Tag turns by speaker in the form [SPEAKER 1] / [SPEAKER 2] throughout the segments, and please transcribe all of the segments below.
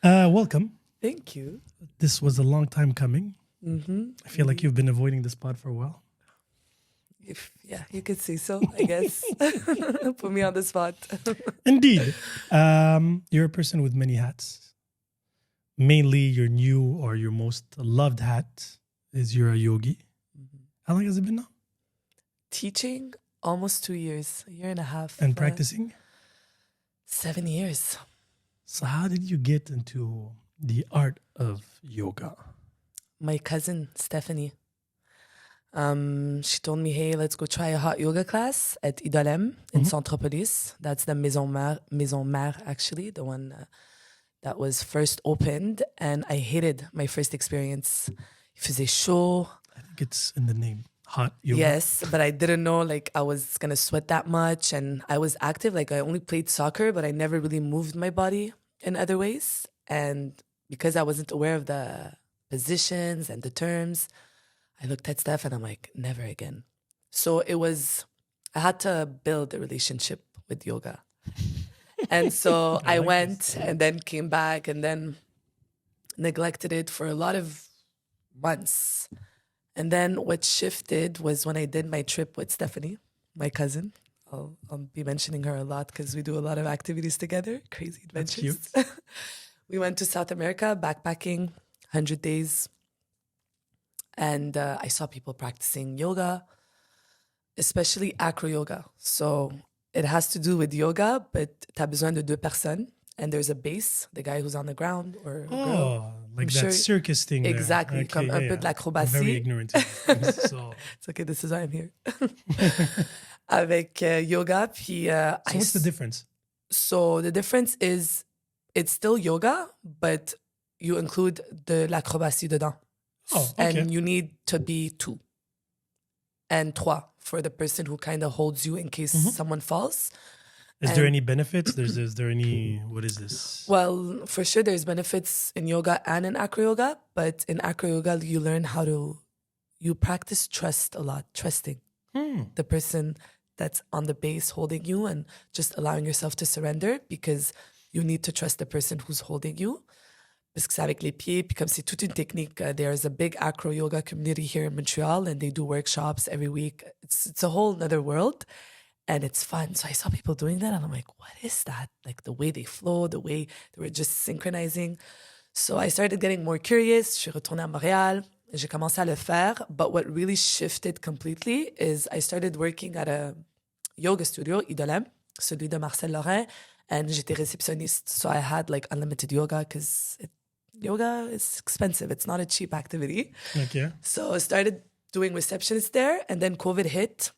[SPEAKER 1] Welcome.
[SPEAKER 2] Thank you.
[SPEAKER 1] This was a long time coming.
[SPEAKER 2] Mm-hmm.
[SPEAKER 1] I feel like you've been avoiding this pod for a while.
[SPEAKER 2] Yeah, you could say so, I guess. Put me on the spot.
[SPEAKER 1] Indeed. You're a person with many hats. Mainly your new or your most loved hat is you're a yogi. How long has it been now?
[SPEAKER 2] Teaching, almost 2 years, a year and a half.
[SPEAKER 1] And practicing?
[SPEAKER 2] 7 years.
[SPEAKER 1] So how did you get into the art of yoga?
[SPEAKER 2] My cousin, Stephanie, she told me, hey, let's go try a hot yoga class at Idolem in Centropolis. That's the Maison Mère, actually, the one that was first opened. And I hated my first experience. Il faisait chaud.
[SPEAKER 1] I think it's in the name. Hot yoga.
[SPEAKER 2] Yes, but I didn't know like I was gonna sweat that much, and I was active. Like I only played soccer, but I never really moved my body in other ways. And because I wasn't aware of the positions and the terms, I looked at Steph and I'm like, never again. So I had to build a relationship with yoga. And so I went and then came back and then neglected it for a lot of months. And then what shifted was when I did my trip with Stephanie, my cousin. I'll be mentioning her a lot because we do a lot of activities together, crazy adventures. We went to South America, backpacking, 100 days. And I saw people practicing yoga, especially acro yoga. So it has to do with yoga, but t'as besoin de deux personnes. And there's a base, the guy who's on the ground or a girl.
[SPEAKER 1] Like that circus thing.
[SPEAKER 2] Exactly,
[SPEAKER 1] Okay,
[SPEAKER 2] comme un peu de l'acrobatie.
[SPEAKER 1] I'm very ignorant. So.
[SPEAKER 2] It's okay, this is why I'm here. Avec yoga, puis...
[SPEAKER 1] so what's the difference?
[SPEAKER 2] So the difference is it's still yoga, but you include the l'acrobatie dedans.
[SPEAKER 1] Oh, okay.
[SPEAKER 2] And you need to be 2 and 3 for the person who kind of holds you in case someone falls.
[SPEAKER 1] Is there any benefits? Is there any, what is this?
[SPEAKER 2] Well, for sure there's benefits in yoga and in acro yoga, but in acro yoga you learn you practice trust a lot, trusting the person that's on the base holding you and just allowing yourself to surrender because you need to trust the person who's holding you. Parce que c'est avec les pieds, puis comme c'est toute une technique. There's a big acro yoga community here in Montreal and they do workshops every week. It's a whole other world. And it's fun. So I saw people doing that and I'm like, what is that? Like the way they flow, the way they were just synchronizing. So I started getting more curious. Je suis retournée à Montréal. J'ai commencé à le faire. But what really shifted completely is I started working at a yoga studio, Idolem, celui de Marcel Lorrain. And j'étais réceptionniste. So I had like unlimited yoga because yoga is expensive. It's not a cheap activity.
[SPEAKER 1] Okay.
[SPEAKER 2] So I started doing receptionist there. And then COVID hit.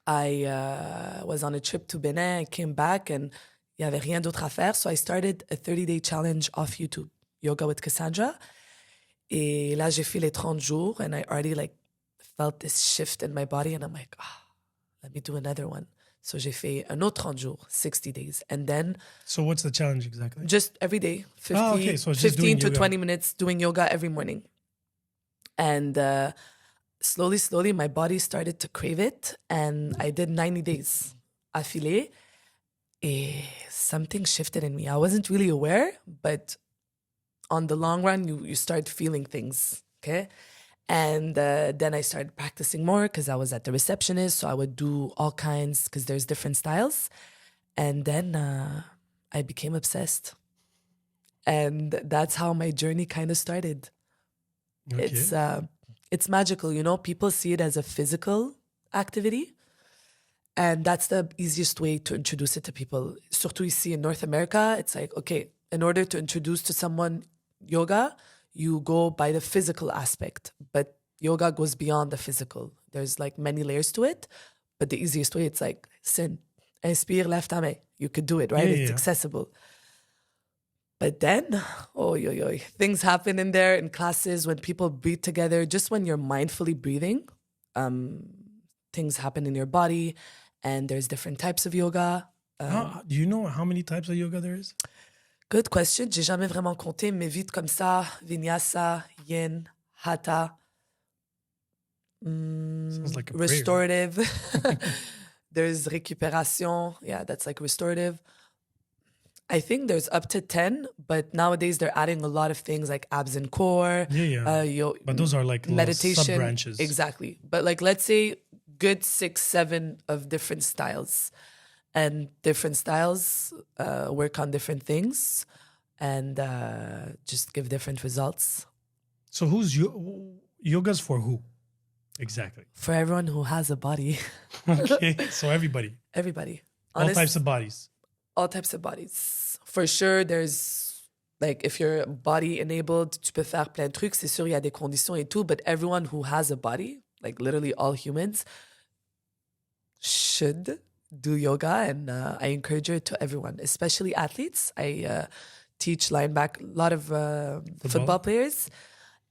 [SPEAKER 2] I was on a trip to Benin. I came back and il y avait rien d'autre à faire. So I started a 30-day challenge off YouTube, Yoga with Cassandra. Et là, j'ai fait les 30 jours and I already like felt this shift in my body and I'm like, let me do another one. So j'ai fait un autre 30 jours, 60 days. And then...
[SPEAKER 1] So what's the challenge exactly?
[SPEAKER 2] Just every day, 15,
[SPEAKER 1] okay. So
[SPEAKER 2] 15 to 20 minutes doing yoga every morning. And... slowly, my body started to crave it. And I did 90 days affilé. And something shifted in me. I wasn't really aware, but on the long run, you start feeling things, okay? And then I started practicing more because I was at the receptionist. So I would do all kinds because there's different styles. And then I became obsessed. And that's how my journey kind of started.
[SPEAKER 1] Okay.
[SPEAKER 2] It's magical, you know? People see it as a physical activity. And that's the easiest way to introduce it to people. Surtout ici in North America, it's like, okay, in order to introduce to someone yoga, you go by the physical aspect. But yoga goes beyond the physical. There's like many layers to it. But the easiest way, it's like, inspire, lève ta main. You could do it, right? It's accessible. But then, things happen in there in classes when people breathe together. Just when you're mindfully breathing, things happen in your body, and there's different types of yoga.
[SPEAKER 1] Do you know how many types of yoga there is?
[SPEAKER 2] Good question. J'ai jamais vraiment compté, mais vite comme ça, vinyasa, yin, hatha,
[SPEAKER 1] Sounds like a
[SPEAKER 2] restorative. There's récupération. Yeah, that's like restorative. I think there's up to 10, but nowadays they're adding a lot of things like abs and core.
[SPEAKER 1] But those are like
[SPEAKER 2] meditation,
[SPEAKER 1] sub-branches.
[SPEAKER 2] Exactly. But like, let's say good 6, 7 of different styles. And different styles work on different things and just give different results.
[SPEAKER 1] So yoga's for who? Exactly.
[SPEAKER 2] For everyone who has a body.
[SPEAKER 1] Okay, so everybody.
[SPEAKER 2] Everybody.
[SPEAKER 1] All types of bodies.
[SPEAKER 2] All types of bodies. For sure, there's, like, if you're body enabled, tu peux faire plein de trucs. C'est sûr, il y a des conditions et tout, but everyone who has a body, like literally all humans, should do yoga. And I encourage it to everyone, especially athletes. I teach a lot of football players.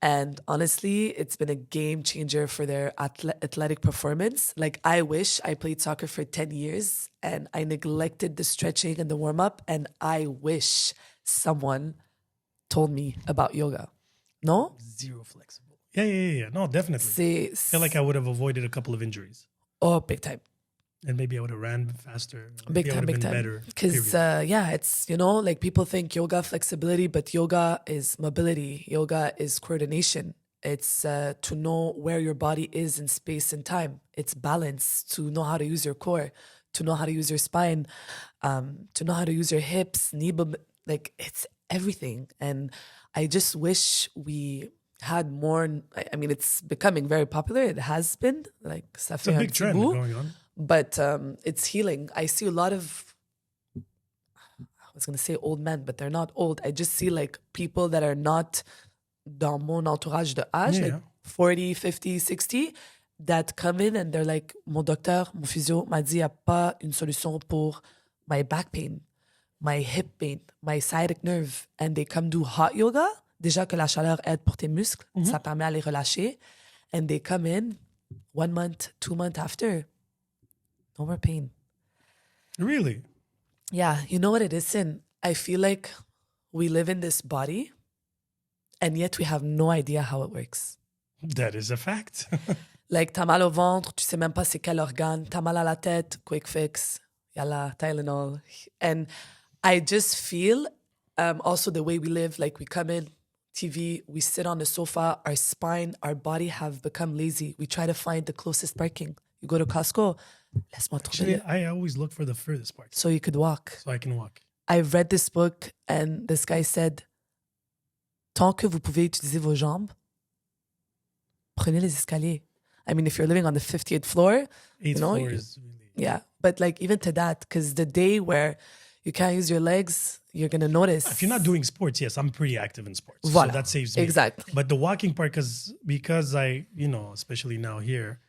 [SPEAKER 2] And honestly, it's been a game changer for their athletic performance. Like, I wish I played soccer for 10 years and I neglected the stretching and the warm-up. And I wish someone told me about yoga. No?
[SPEAKER 1] Zero flexible. Yeah. No, definitely. I feel like I would have avoided a couple of injuries.
[SPEAKER 2] Oh, big time.
[SPEAKER 1] And maybe I would have ran faster.
[SPEAKER 2] Big time.
[SPEAKER 1] Better.
[SPEAKER 2] Because, it's, like people think yoga flexibility, but yoga is mobility. Yoga is coordination. It's to know where your body is in space and time. It's balance, to know how to use your core, to know how to use your spine, to know how to use your hips, knee, like it's everything. And I just wish we had more. I mean, it's becoming very popular. It has been. Like,
[SPEAKER 1] it's a big trend going on.
[SPEAKER 2] But it's healing. I see a lot of, I was going to say old men, but they're not old. I just see like people that are not dans mon entourage de âge, like 40, 50, 60, that come in and they're like, mon docteur, mon physio m'a dit, il n'y a pas une solution pour my back pain, my hip pain, my sciatic nerve. And they come do hot yoga. Déjà que la chaleur aide pour tes muscles, ça permet à les relâcher. And they come in 1 month, 2 months after. No more pain.
[SPEAKER 1] Really?
[SPEAKER 2] Yeah. You know what it is, Sin? I feel like we live in this body and yet we have no idea how it works.
[SPEAKER 1] That is a fact.
[SPEAKER 2] Like, t'as mal au ventre, tu sais même pas c'est quel organe. T'as mal à la tête, quick fix, yalla, Tylenol. And I just feel also the way we live, like we come in, TV, we sit on the sofa, our spine, our body have become lazy. We try to find the closest parking. You go to Costco, laisse-moi trouver.
[SPEAKER 1] Actually, I always look for the furthest part.
[SPEAKER 2] So you could walk.
[SPEAKER 1] So I can walk.
[SPEAKER 2] I've read this book and this guy said, tant que vous pouvez utiliser vos jambes, prenez les escaliers. I mean, if you're living on the 50th floor,
[SPEAKER 1] 8th floor is really...
[SPEAKER 2] Yeah, but like even to that, because the day where you can't use your legs, you're going to notice.
[SPEAKER 1] If you're not doing sports, yes, I'm pretty active in sports.
[SPEAKER 2] Voilà.
[SPEAKER 1] So that saves me.
[SPEAKER 2] Exactly.
[SPEAKER 1] But the walking part, because I, especially now here,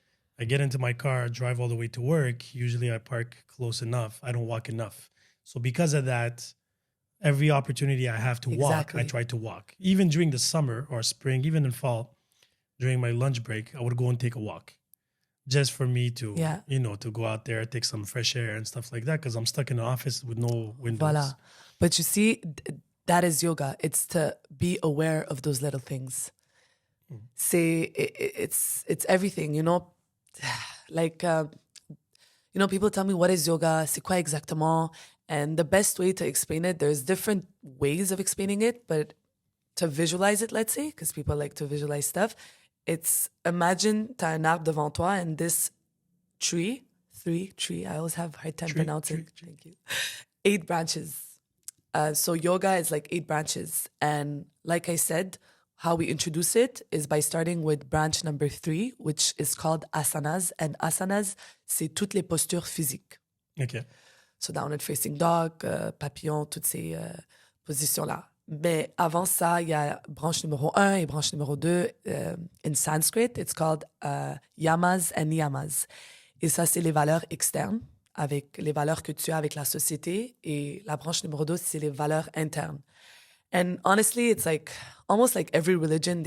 [SPEAKER 1] I get into my car, drive all the way to work. Usually I park close enough. I don't walk enough. So because of that, every opportunity I have to walk, I try to walk. Even during the summer or spring, even in fall, during my lunch break, I would go and take a walk. Just for me to, to go out there, take some fresh air and stuff like that, because I'm stuck in the office with no windows.
[SPEAKER 2] Voilà. But you see, that is yoga. It's to be aware of those little things. It's everything, Like, people tell me, what is yoga? C'est quoi exactement? And the best way to explain it, there's different ways of explaining it, but to visualize it, let's say, because people like to visualize stuff, it's imagine t'as un arbre devant toi and this tree, I always have a hard time pronouncing. Thank you. 8 branches. So yoga is like 8 branches. And like I said, how we introduce it is by starting with branch number 3, which is called asanas. And asanas, c'est toutes les postures physiques.
[SPEAKER 1] Okay.
[SPEAKER 2] So downward facing dog, papillon, toutes ces positions-là. Mais avant ça, il y a branche numéro 1 et branche numéro 2. In Sanskrit, it's called yamas and niyamas. Et ça, c'est les valeurs externes, avec les valeurs que tu as avec la société. Et la branche numéro 2, c'est les valeurs internes. And honestly, it's like, almost like every religion,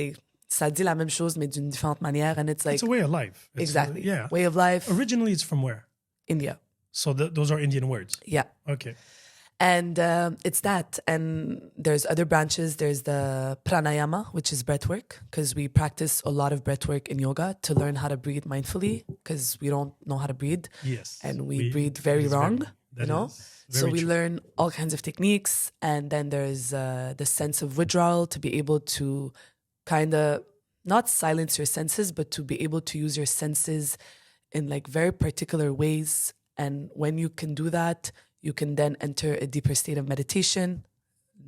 [SPEAKER 2] ça dit la même chose, mais d'une différente manière. And it's like...
[SPEAKER 1] It's a way of life.
[SPEAKER 2] Exactly. Way of life.
[SPEAKER 1] Originally, it's from where?
[SPEAKER 2] India.
[SPEAKER 1] So those are Indian words?
[SPEAKER 2] Yeah.
[SPEAKER 1] Okay.
[SPEAKER 2] And it's that. And there's other branches. There's the pranayama, which is breath work, because we practice a lot of breath work in yoga to learn how to breathe mindfully, because we don't know how to breathe.
[SPEAKER 1] Yes.
[SPEAKER 2] And we breathe very wrong.
[SPEAKER 1] That
[SPEAKER 2] know?
[SPEAKER 1] is
[SPEAKER 2] So
[SPEAKER 1] very
[SPEAKER 2] we
[SPEAKER 1] true.
[SPEAKER 2] learn all kinds of techniques, and then there's the sense of withdrawal to be able to kind of not silence your senses, but to be able to use your senses in like very particular ways. And when you can do that, you can then enter a deeper state of meditation,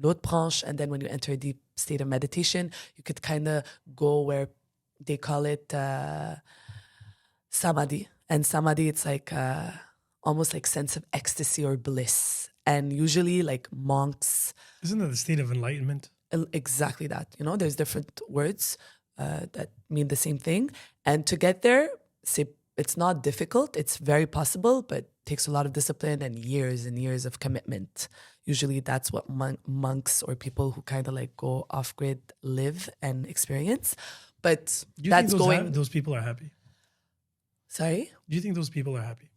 [SPEAKER 2] l'autre branche. And then when you enter a deep state of meditation, you could kind of go where they call it samadhi. And samadhi, it's like almost like sense of ecstasy or bliss. And usually like monks,
[SPEAKER 1] Isn't that the state of enlightenment?
[SPEAKER 2] exactly that. You know, there's different words that mean the same thing. And to get there, it's not difficult. It's very possible, but takes a lot of discipline and years of commitment. Usually that's what monks or people who kind of like go off grid live and experience. But
[SPEAKER 1] Do you
[SPEAKER 2] that's
[SPEAKER 1] think those people are happy?
[SPEAKER 2] Sorry?
[SPEAKER 1] Do you think those people are happy?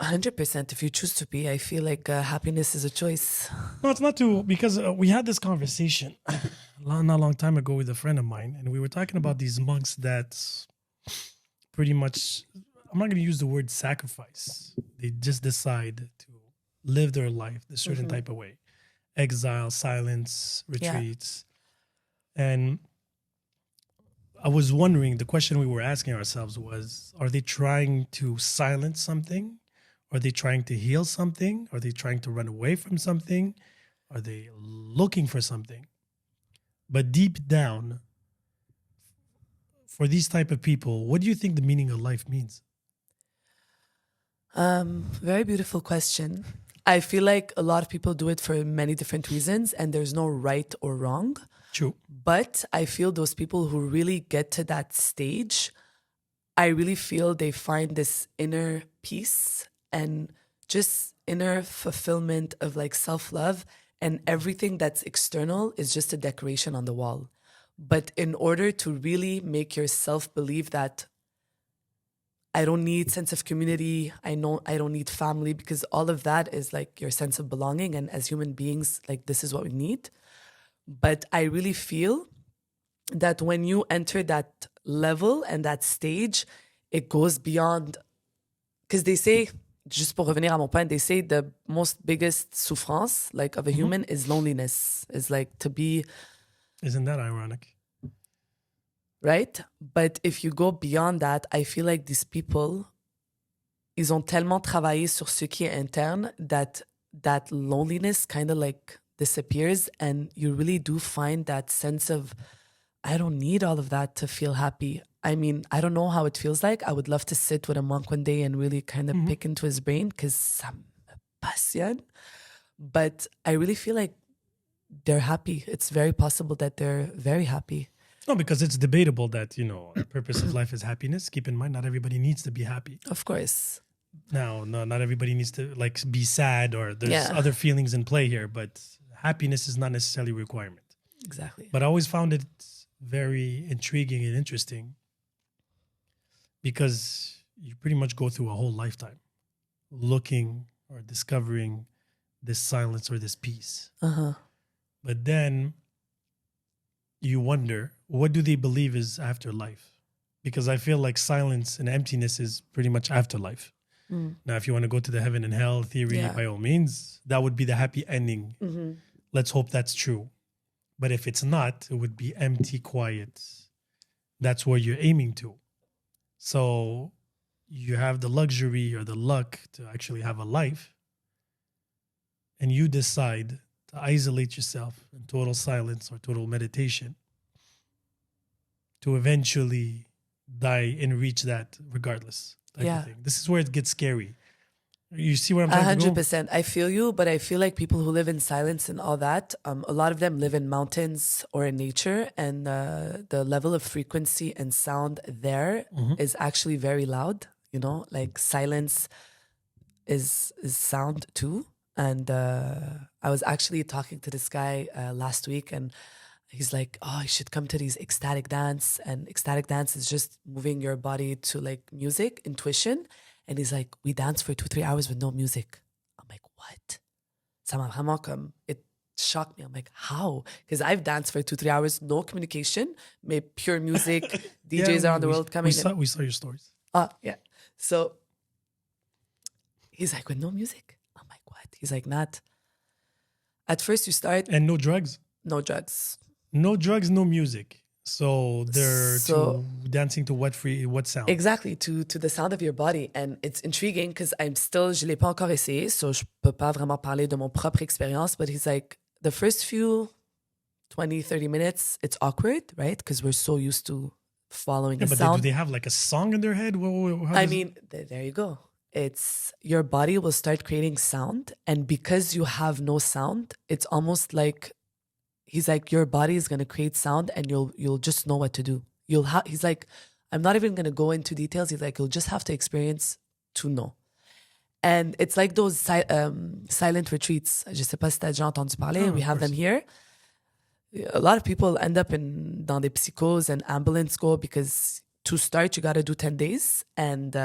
[SPEAKER 2] 100% if you choose to be. I feel like happiness is a choice.
[SPEAKER 1] No, it's not too, because we had this conversation not a long time ago with a friend of mine, and we were talking about these monks that pretty much, I'm not going to use the word sacrifice. They just decide to live their life a certain type of way. Exile, silence, retreats. And I was wondering, the question we were asking ourselves was, are they trying to silence something? Are they trying to heal something? Are they trying to run away from something? Are they looking for something? But deep down, for these type of people, what do you think the meaning of life means?
[SPEAKER 2] Very beautiful question. I feel like a lot of people do it for many different reasons, and there's no right or wrong.
[SPEAKER 1] True.
[SPEAKER 2] But I feel those people who really get to that stage, I really feel they find this inner peace and just inner fulfillment of like self-love, and everything that's external is just a decoration on the wall. But in order to really make yourself believe that I don't need sense of community, I know I don't need family, because all of that is like your sense of belonging, and as human beings, like this is what we need. But I really feel that when you enter that level and that stage, it goes beyond, because they say, just pour revenir à mon point, they say the most biggest souffrance like of a human is loneliness, is like to be.
[SPEAKER 1] Isn't that ironic?
[SPEAKER 2] Right? But if you go beyond that, I feel like these people, ils ont tellement travaillé sur ce qui est interne that that loneliness kind of like disappears, and you really do find that sense of, I don't need all of that to feel happy. I mean, I don't know how it feels like. I would love to sit with a monk one day and really kind of pick into his brain, because I'm a passion. But I really feel like they're happy. It's very possible that they're very happy.
[SPEAKER 1] No, because it's debatable that, the purpose of life is happiness. Keep in mind, not everybody needs to be happy.
[SPEAKER 2] Of course.
[SPEAKER 1] No, not everybody needs to like be sad, or there's other feelings in play here, but happiness is not necessarily a requirement.
[SPEAKER 2] Exactly.
[SPEAKER 1] But I always found it very intriguing and interesting, because you pretty much go through a whole lifetime looking or discovering this silence or this peace. But then you wonder, what do they believe is afterlife? Because I feel like silence and emptiness is pretty much afterlife. Now, if you want to go to the heaven and hell theory, by all means, that would be the happy ending. Let's hope that's true. But if it's not, it would be empty, quiet. That's where you're aiming to. So you have the luxury or the luck to actually have a life, and you decide to isolate yourself in total silence or total meditation to eventually die and reach that regardless. Type of thing. This is where it gets scary. You see where I'm trying to go?
[SPEAKER 2] 100%. I feel you, but I feel like people who live in silence and all that, a lot of them live in mountains or in nature, and the level of frequency and sound there is actually very loud. Like silence is sound too. And I was actually talking to this guy last week, and he's like, oh, you should come to these ecstatic dance. And ecstatic dance is just moving your body to like music, intuition. And he's like, we dance for 2-3 hours with no music. I'm like, what? Ça m'a vraiment comme, it shocked me. I'm like, how? Because I've danced for 2-3 hours, no communication, but pure music, DJs around the world coming.
[SPEAKER 1] We saw your stories.
[SPEAKER 2] Yeah. So He's like, with no music? I'm like, what? He's like, not. At first you start,
[SPEAKER 1] And no drugs?
[SPEAKER 2] no drugs.
[SPEAKER 1] No drugs, no music. So they're
[SPEAKER 2] So
[SPEAKER 1] dancing to what sound?
[SPEAKER 2] exactly, to the sound of your body. And it's intriguing because je l'ai pas encore essayé, so je peux pas vraiment parler de mon propre expérience, but he's like, the first few 20, 30 minutes, it's awkward, right? Because we're so used to following a
[SPEAKER 1] But
[SPEAKER 2] sound.
[SPEAKER 1] do they have like a song in their head?
[SPEAKER 2] I mean, there you go. It's your body will start creating sound. And because you have no sound, it's almost like he's like, your body is going to create sound and you'll just know what to do. He's like, I'm not even going to go into details. He's like, you'll just have to experience to know. And it's like those silent retreats. Je sais pas si t'as déjà entendu parler. We have them here. A lot of people end up dans des psychos and ambulance go because to start, you got to do 10 days. And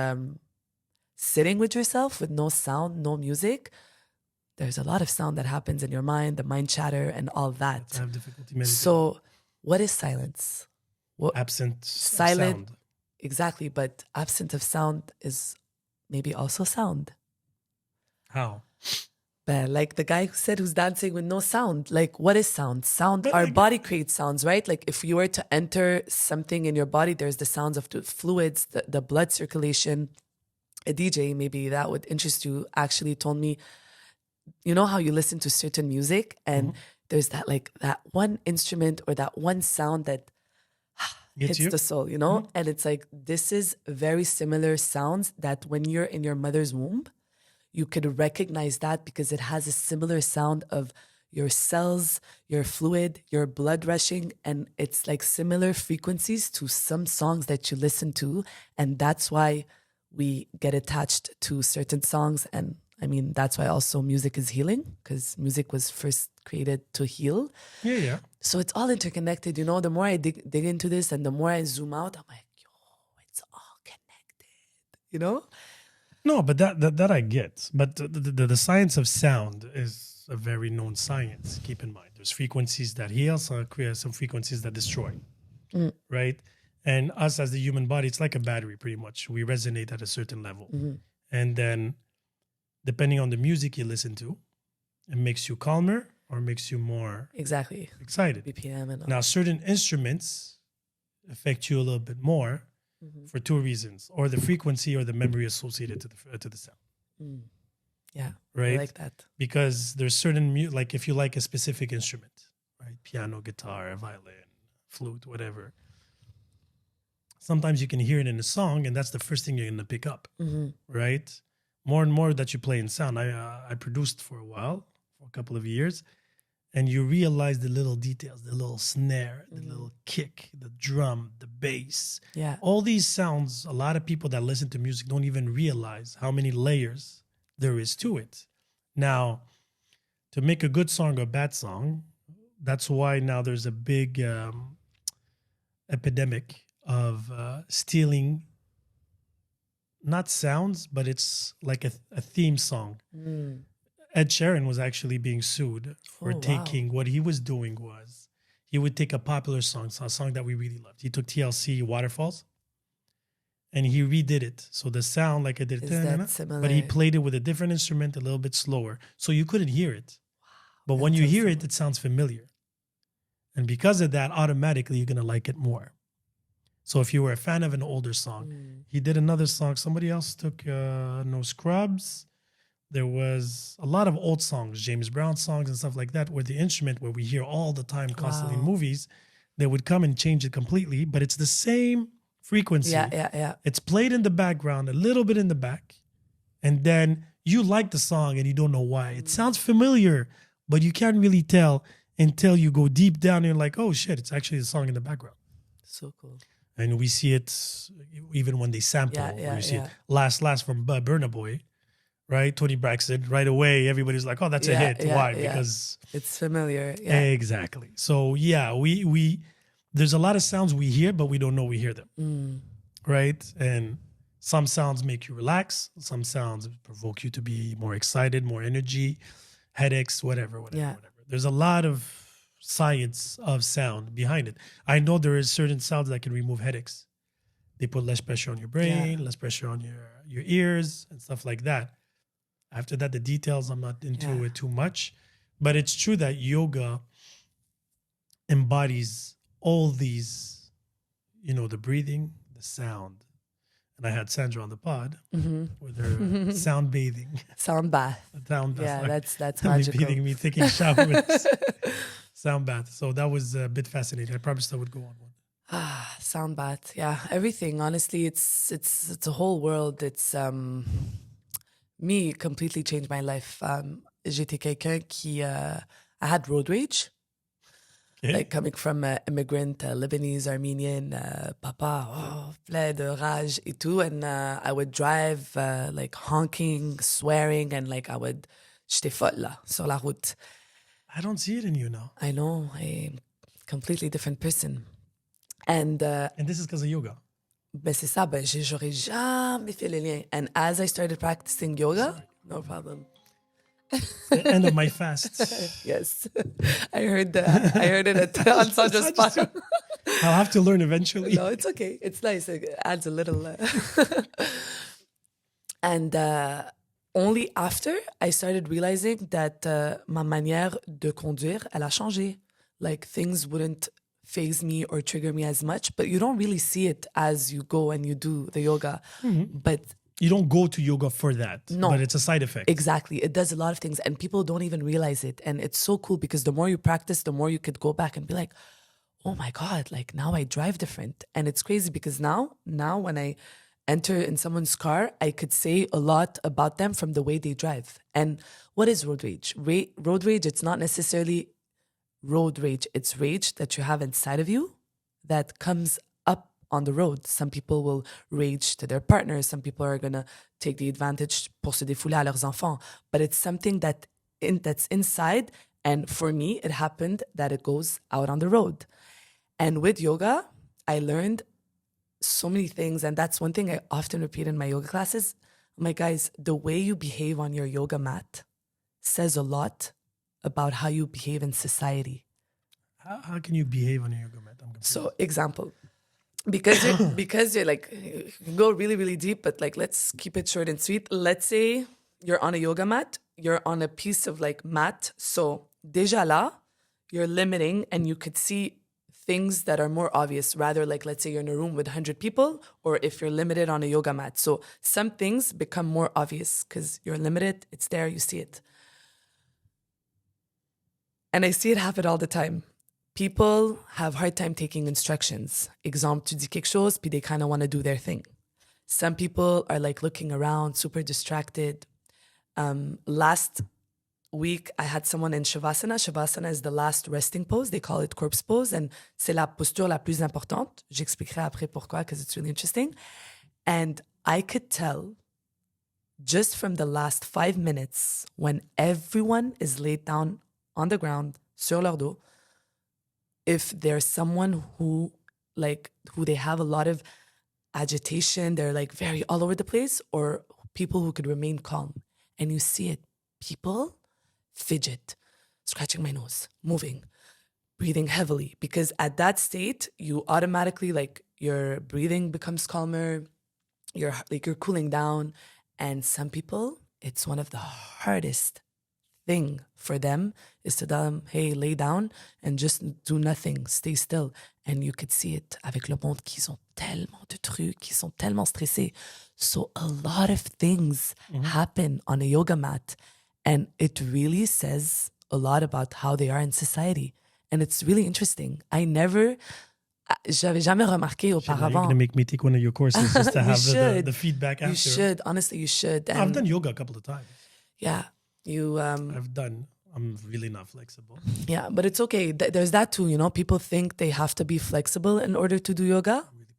[SPEAKER 2] sitting with yourself with no sound, no music, there's a lot of sound that happens in your mind, the mind chatter and all that.
[SPEAKER 1] I have difficulty meditating.
[SPEAKER 2] So what is silence?
[SPEAKER 1] Absent
[SPEAKER 2] silent,
[SPEAKER 1] sound.
[SPEAKER 2] Exactly, but absent of sound is maybe also sound.
[SPEAKER 1] How?
[SPEAKER 2] But like the guy who said who's dancing with no sound. Like, what is sound? Sound, our body creates sounds, right? Like if you were to enter something in your body, there's the sounds of the fluids, the blood circulation. A DJ, maybe that would interest you, actually told me, you know how you listen to certain music and there's that like that one instrument or that one sound that hits the soul, you know? And it's like, this is very similar sounds that when you're in your mother's womb, you could recognize that because it has a similar sound of your cells, your fluid, your blood rushing. And it's like similar frequencies to some songs that you listen to. And that's why we get attached to certain songs. And I mean, that's why also music is healing, because music was first created to heal.
[SPEAKER 1] Yeah.
[SPEAKER 2] So it's all interconnected, you know. The more I dig into this and the more I zoom out, I'm like, yo, it's all connected, you know?
[SPEAKER 1] No, but that I get. But the science of sound is a very known science. Keep in mind, there's frequencies that heal, some frequencies that destroy, right? And us as the human body, it's like a battery, pretty much. We resonate at a certain level, and then depending on the music you listen to, it makes you calmer or makes you more excited.
[SPEAKER 2] BPM and all.
[SPEAKER 1] Now, certain instruments affect you a little bit more. For two reasons, or the frequency or the memory associated to the sound.
[SPEAKER 2] Yeah,
[SPEAKER 1] right.
[SPEAKER 2] I like that
[SPEAKER 1] because there's certain like if you like a specific instrument, right? Piano, guitar, violin, flute, whatever. Sometimes you can hear it in a song, and that's the first thing you're gonna pick up, right? More and more that you play in sound. I produced for a while, for a couple of years. And you realize the little details, the little snare, the little kick, the drum, the bass.
[SPEAKER 2] Yeah.
[SPEAKER 1] All these sounds, a lot of people that listen to music don't even realize how many layers there is to it. Now, to make a good song or a bad song, that's why now there's a big epidemic of stealing, not sounds, but it's like a theme song. Ed Sheeran was actually being sued for taking what he was doing was he would take a popular song, a song that we really loved. He took TLC Waterfalls and he redid it. So the sound like it did, but he played it with a different instrument, a little bit slower. So you couldn't hear it. But when you hear it, it sounds familiar. And because of that, automatically you're going to like it more. So if you were a fan of an older song, he did another song. Somebody else took No Scrubs. There was a lot of old songs, James Brown songs and stuff like that, where the instrument, where we hear all the time constantly in movies, they would come and change it completely, but it's the same frequency.
[SPEAKER 2] Yeah.
[SPEAKER 1] It's played in the background, a little bit in the back, and then you like the song and you don't know why. It sounds familiar, but you can't really tell until you go deep down and you're like, oh shit, it's actually the song in the background.
[SPEAKER 2] So cool.
[SPEAKER 1] And we see it even when they sample. You see it Last from Burna Boy. Right, Tony Braxton. Right away, everybody's like, "Oh, that's a hit." Why? Because
[SPEAKER 2] it's familiar. Yeah.
[SPEAKER 1] Exactly. So we there's a lot of sounds we hear, but we don't know we hear them. Right, and some sounds make you relax. Some sounds provoke you to be more excited, more energy, headaches, whatever. There's a lot of science of sound behind it. I know there is certain sounds that can remove headaches. They put less pressure on your brain, less pressure on your ears, and stuff like that. After that, the details, I'm not into
[SPEAKER 2] Yeah.
[SPEAKER 1] it too much. But it's true that yoga embodies all these, the breathing, the sound. And I had Sandra on the pod with her sound bathing.
[SPEAKER 2] Sound bath.
[SPEAKER 1] Sound bath.
[SPEAKER 2] Yeah, that's
[SPEAKER 1] Me
[SPEAKER 2] magical.
[SPEAKER 1] bathing, me taking showers. Sound bath. So that was a bit fascinating. I promised I would go on one.
[SPEAKER 2] Sound bath. Yeah, everything. Honestly, it's a whole world. It's me completely changed my life. J'étais quelqu'un qui I had road rage.
[SPEAKER 1] Okay.
[SPEAKER 2] Like coming from an immigrant, Lebanese, Armenian, papa, plein de rage et tout. And I would drive like honking, swearing, and like j'étais folle là, sur la route.
[SPEAKER 1] I don't see it in you now.
[SPEAKER 2] I know, I'm a completely different person. And
[SPEAKER 1] this is because of yoga.
[SPEAKER 2] ben c'est ça, j'aurais jamais fait le lien. And as I started practicing yoga, no problem.
[SPEAKER 1] The end of my fast.
[SPEAKER 2] Yes, I heard it on Sandra's spot.
[SPEAKER 1] I'll have to learn eventually.
[SPEAKER 2] No, it's okay. It's nice. It adds a little. And only after I started realizing that ma manière de conduire, elle a changé. Like things wouldn't faze me or trigger me as much, but you don't really see it as you go and you do the yoga. But
[SPEAKER 1] you don't go to yoga for that.
[SPEAKER 2] No.
[SPEAKER 1] But it's a side effect.
[SPEAKER 2] Exactly. It does a lot of things and people don't even realize it. And it's so cool because the more you practice, the more you could go back and be like, oh my God, like now I drive different. And it's crazy because now when I enter in someone's car, I could say a lot about them from the way they drive. And what is road rage? Road rage, it's not necessarily road rage. It's rage that you have inside of you that comes up on the road. Some people will rage to their partners. Some people are going to take the advantage pour se défouler à leurs enfants. But it's something that's inside. And for me, it happened that it goes out on the road. And with yoga, I learned so many things. And that's one thing I often repeat in my yoga classes. I'm like, guys, the way you behave on your yoga mat says a lot about how you behave in society.
[SPEAKER 1] How can you behave on your yoga mat?
[SPEAKER 2] So, example. Because you're like, you can go really, really deep, but like, let's keep it short and sweet. Let's say you're on a yoga mat, you're on a piece of like mat. So déjà là, you're limiting and you could see things that are more obvious, rather like, let's say you're in a room with 100 people, or if you're limited on a yoga mat. So some things become more obvious because you're limited, it's there, you see it. And I see it happen all the time. People have hard time taking instructions. Exemple, tu dis quelque chose, puis they kind of want to do their thing. Some people are like looking around, super distracted. Last week, I had someone in Shavasana. Shavasana is the last resting pose. They call it corpse pose, and c'est la posture la plus importante. J'expliquerai après pourquoi, because it's really interesting. And I could tell just from the last 5 minutes, when everyone is laid down on the ground, sur leur dos, if there's someone who they have a lot of agitation, they're like very all over the place, or people who could remain calm. And you see it. People fidget, scratching my nose, moving, breathing heavily. Because at that state, you automatically, like, your breathing becomes calmer, you're cooling down. And some people, it's one of the hardest thing for them is to tell them, hey, lay down and just do nothing, stay still. And you could see it avec le monde qui ont tellement de trucs, qui sont tellement stressés. So a lot of things happen on a yoga mat, and it really says a lot about how they are in society. And it's really interesting. J'avais jamais remarqué auparavant.
[SPEAKER 1] You're going to make me take one of your courses just to have the feedback after.
[SPEAKER 2] You should. Honestly, you should. And
[SPEAKER 1] I've done yoga a couple of times.
[SPEAKER 2] Yeah.
[SPEAKER 1] I'm really not flexible.
[SPEAKER 2] Yeah, but it's okay. There's that too, you know. People think they have to be flexible in order to do yoga.
[SPEAKER 1] Really bad.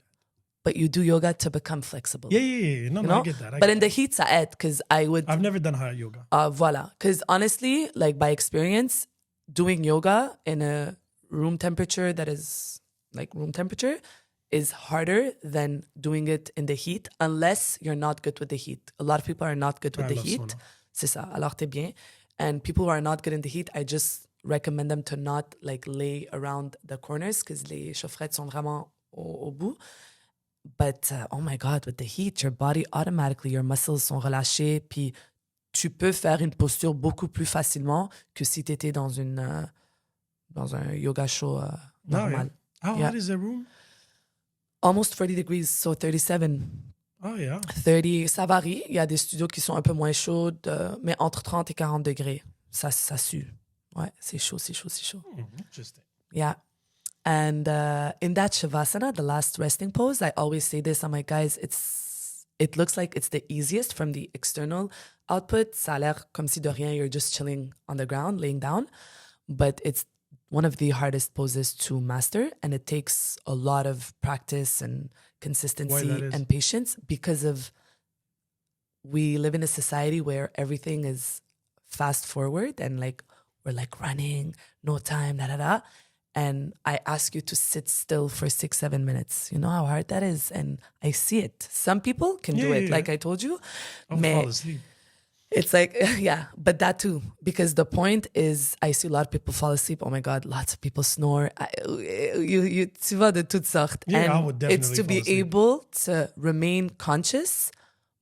[SPEAKER 2] But you do yoga to become flexible.
[SPEAKER 1] Yeah. No, I get that.
[SPEAKER 2] But in the heat, ça aide, because
[SPEAKER 1] I've never done hot yoga.
[SPEAKER 2] Voilà. Because honestly, like by experience, doing yoga in a room temperature that is like room temperature is harder than doing it in the heat, unless you're not good with the heat. A lot of people are not good with the heat.
[SPEAKER 1] Sauna.
[SPEAKER 2] C'est ça. Alors t'es bien. And people who are not good in the heat, I just recommend them to not like lay around the corners because les chaufferettes sont vraiment au bout. But oh my God, with the heat, your body automatically, your muscles sont relâchés, puis tu peux faire une posture beaucoup plus facilement que si tu étais dans un yoga show normal.
[SPEAKER 1] How hot is the room?
[SPEAKER 2] Almost 40 degrees, so 37.
[SPEAKER 1] Oh, yeah.
[SPEAKER 2] 30, ça varie. Il y a des studios qui sont un peu moins chauds, mais entre 30 et 40 degrés. Ça sue. Ouais, c'est chaud.
[SPEAKER 1] Interesting.
[SPEAKER 2] Yeah. And in that Shavasana, the last resting pose, I always say this, I'm like, guys, it looks like it's the easiest from the external output. Ça a l'air comme si de rien, you're just chilling on the ground, laying down. But it's one of the hardest poses to master. And it takes a lot of practice and consistency and patience because of we live in a society where everything is fast forward and like we're like running, no time, da. And I ask you to sit still for 6-7 minutes. You know how hard that is? And I see it. Some people can do it, like I told you.
[SPEAKER 1] I'll fall asleep.
[SPEAKER 2] It's like, yeah, but that too. Because the point is, I see a lot of people fall asleep. Oh my God, lots of people snore. Tu vas de toutes sortes.
[SPEAKER 1] Yeah, I would definitely
[SPEAKER 2] it's to be
[SPEAKER 1] fall asleep.
[SPEAKER 2] able to remain conscious,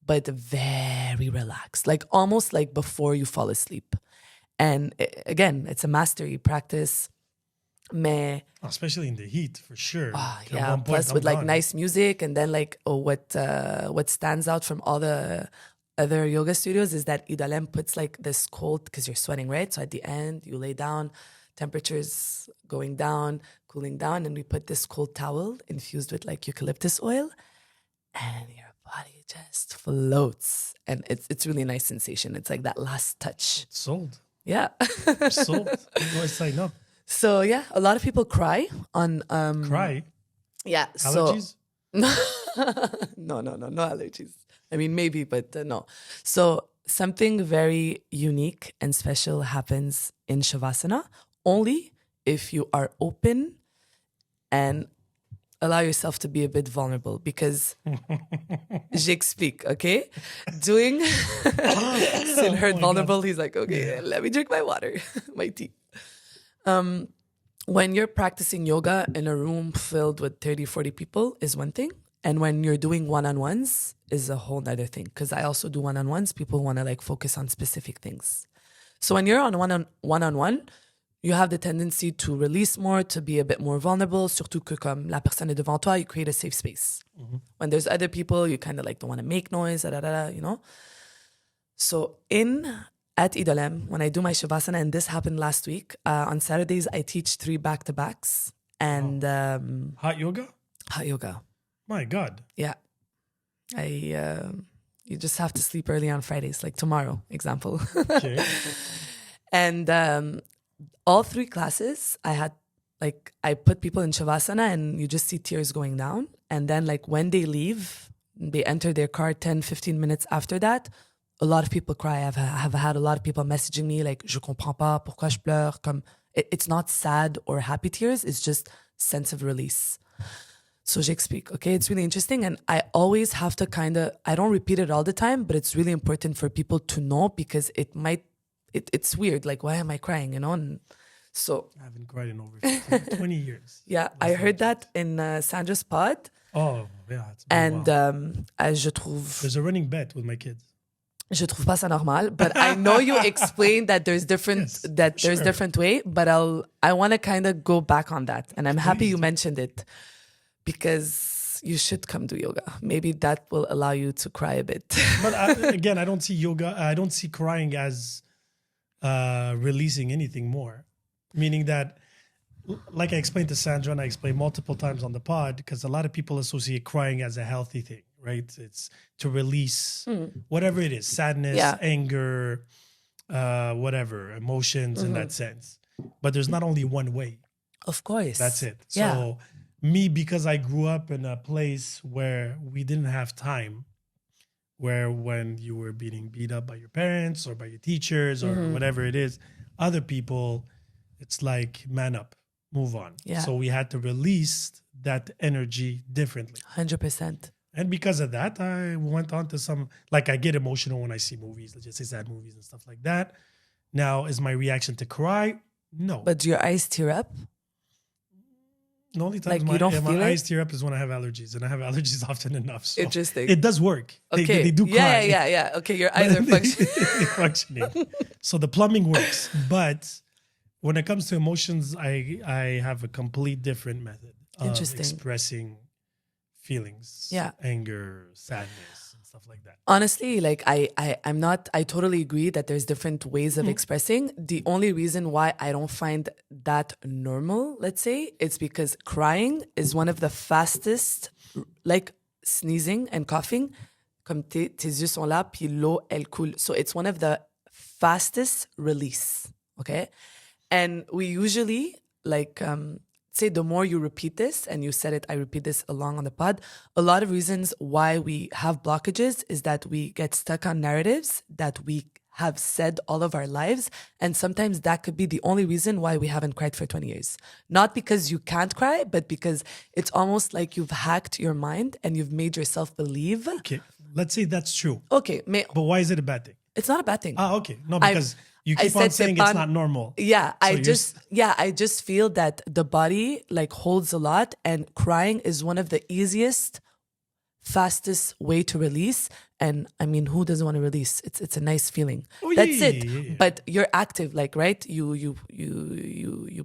[SPEAKER 2] but very relaxed. Like almost like before you fall asleep. And again, it's a mastery practice. Mais,
[SPEAKER 1] especially in the heat, for sure.
[SPEAKER 2] Yeah, plus with like nice music. And then like, what stands out from all the other yoga studios is that Idalem puts like this cold, because you're sweating, right? So at the end, you lay down, temperatures going down, cooling down, and we put this cold towel infused with like eucalyptus oil, and your body just floats. And it's really a nice sensation. It's like that last touch.
[SPEAKER 1] Sold.
[SPEAKER 2] Yeah.
[SPEAKER 1] Sold. I sign up.
[SPEAKER 2] So yeah, a lot of people cry on...
[SPEAKER 1] Cry?
[SPEAKER 2] Yeah.
[SPEAKER 1] Allergies?
[SPEAKER 2] No allergies. I mean, maybe, but no. So something very unique and special happens in Shavasana only if you are open and allow yourself to be a bit vulnerable, because j'explique, okay? Doing Sin heard vulnerable, he's like, okay, let me drink my water, my tea. When you're practicing yoga in a room filled with 30, 40 people is one thing. And when you're doing one-on-ones is a whole nother thing. Because I also do one-on-ones. People want to like focus on specific things. So when you're on one-on-one, you have the tendency to release more, to be a bit more vulnerable. Surtout que comme la personne est devant toi, you create a safe space. Mm-hmm. When there's other people, you kind of like don't want to make noise, you know? So at Idolem, when I do my Shavasana, and this happened last week, on Saturdays, I teach 3 back-to-backs. And
[SPEAKER 1] hot yoga?
[SPEAKER 2] Hot yoga.
[SPEAKER 1] My God.
[SPEAKER 2] Yeah. You just have to sleep early on Fridays, like tomorrow, example.
[SPEAKER 1] Okay.
[SPEAKER 2] And all 3 classes, I put people in Shavasana and you just see tears going down. And then like when they leave, they enter their car 10, 15 minutes after that, a lot of people cry. I've had a lot of people messaging me like, je comprends pas, pourquoi je pleure? It's not sad or happy tears, it's just sense of release. So j'explique, okay? It's really interesting. And I always have to I don't repeat it all the time, but it's really important for people to know, because it's weird. Like, why am I crying, you know? And so
[SPEAKER 1] I haven't cried in over 20 years.
[SPEAKER 2] Yeah, I heard that in Sandra's pod.
[SPEAKER 1] Oh, yeah.
[SPEAKER 2] And je trouve...
[SPEAKER 1] There's a running bet with my kids.
[SPEAKER 2] Je trouve pas ça normal, but I know you explained that there's different different way, but I want to kind of go back on that, and I'm happy you mentioned it, because you should come do yoga. Maybe that will allow you to cry a bit.
[SPEAKER 1] But again, I don't see yoga. I don't see crying as releasing anything more, meaning that, like I explained to Sandra, and I explained multiple times on the pod, because a lot of people associate crying as a healthy thing. Right? It's to release whatever it is, sadness, anger, whatever, emotions in that sense. But there's not only one way.
[SPEAKER 2] Of course.
[SPEAKER 1] That's it. So me, because I grew up in a place where we didn't have time, where when you were being beat up by your parents or by your teachers or whatever it is, other people, it's like, man up, move on. Yeah. So we had to release that energy differently.
[SPEAKER 2] 100%.
[SPEAKER 1] And because of that, I went on to some, like, I get emotional when I see movies, let's just say sad movies and stuff like that. Now, is my reaction to cry? No.
[SPEAKER 2] But do your eyes tear up?
[SPEAKER 1] The only times
[SPEAKER 2] Like you don't
[SPEAKER 1] my
[SPEAKER 2] feel
[SPEAKER 1] eyes
[SPEAKER 2] it?
[SPEAKER 1] tear up is when I have allergies, and I have allergies often enough. So
[SPEAKER 2] Interesting.
[SPEAKER 1] it does work.
[SPEAKER 2] Okay.
[SPEAKER 1] They do cry.
[SPEAKER 2] Yeah. Okay, your eyes are functioning.
[SPEAKER 1] They're functioning. So the plumbing works. But when it comes to emotions, I have a complete different method of
[SPEAKER 2] Interesting.
[SPEAKER 1] expressing feelings.
[SPEAKER 2] Yeah.
[SPEAKER 1] Anger, sadness, and stuff like that.
[SPEAKER 2] Honestly, like I'm not, I totally agree that there's different ways of expressing. The only reason why I don't find that normal, let's say, it's because crying is one of the fastest, like sneezing and coughing, comme tes yeux sont là, puis l'eau, elle coule. So it's one of the fastest release, okay? And we usually, like, say the more you repeat this, and you said it, I repeat this along on the pod, a lot of reasons why we have blockages is that we get stuck on narratives that we have said all of our lives. And sometimes that could be the only reason why we haven't cried for 20 years. Not because you can't cry, but because it's almost like you've hacked your mind and you've made yourself believe.
[SPEAKER 1] Okay, let's say that's true.
[SPEAKER 2] Okay,
[SPEAKER 1] But why is it a bad thing?
[SPEAKER 2] it's not a bad thing.
[SPEAKER 1] Okay. No, because you keep
[SPEAKER 2] I
[SPEAKER 1] on
[SPEAKER 2] said
[SPEAKER 1] saying
[SPEAKER 2] c'est
[SPEAKER 1] it's
[SPEAKER 2] pas-
[SPEAKER 1] not normal.
[SPEAKER 2] Yeah,
[SPEAKER 1] So
[SPEAKER 2] I just feel that the body like holds a lot, and crying is one of the easiest, fastest way to release. And I mean, who doesn't want to release? It's a nice feeling.
[SPEAKER 1] Oh,
[SPEAKER 2] That's
[SPEAKER 1] yeah,
[SPEAKER 2] it.
[SPEAKER 1] yeah.
[SPEAKER 2] But you're active, like, right? You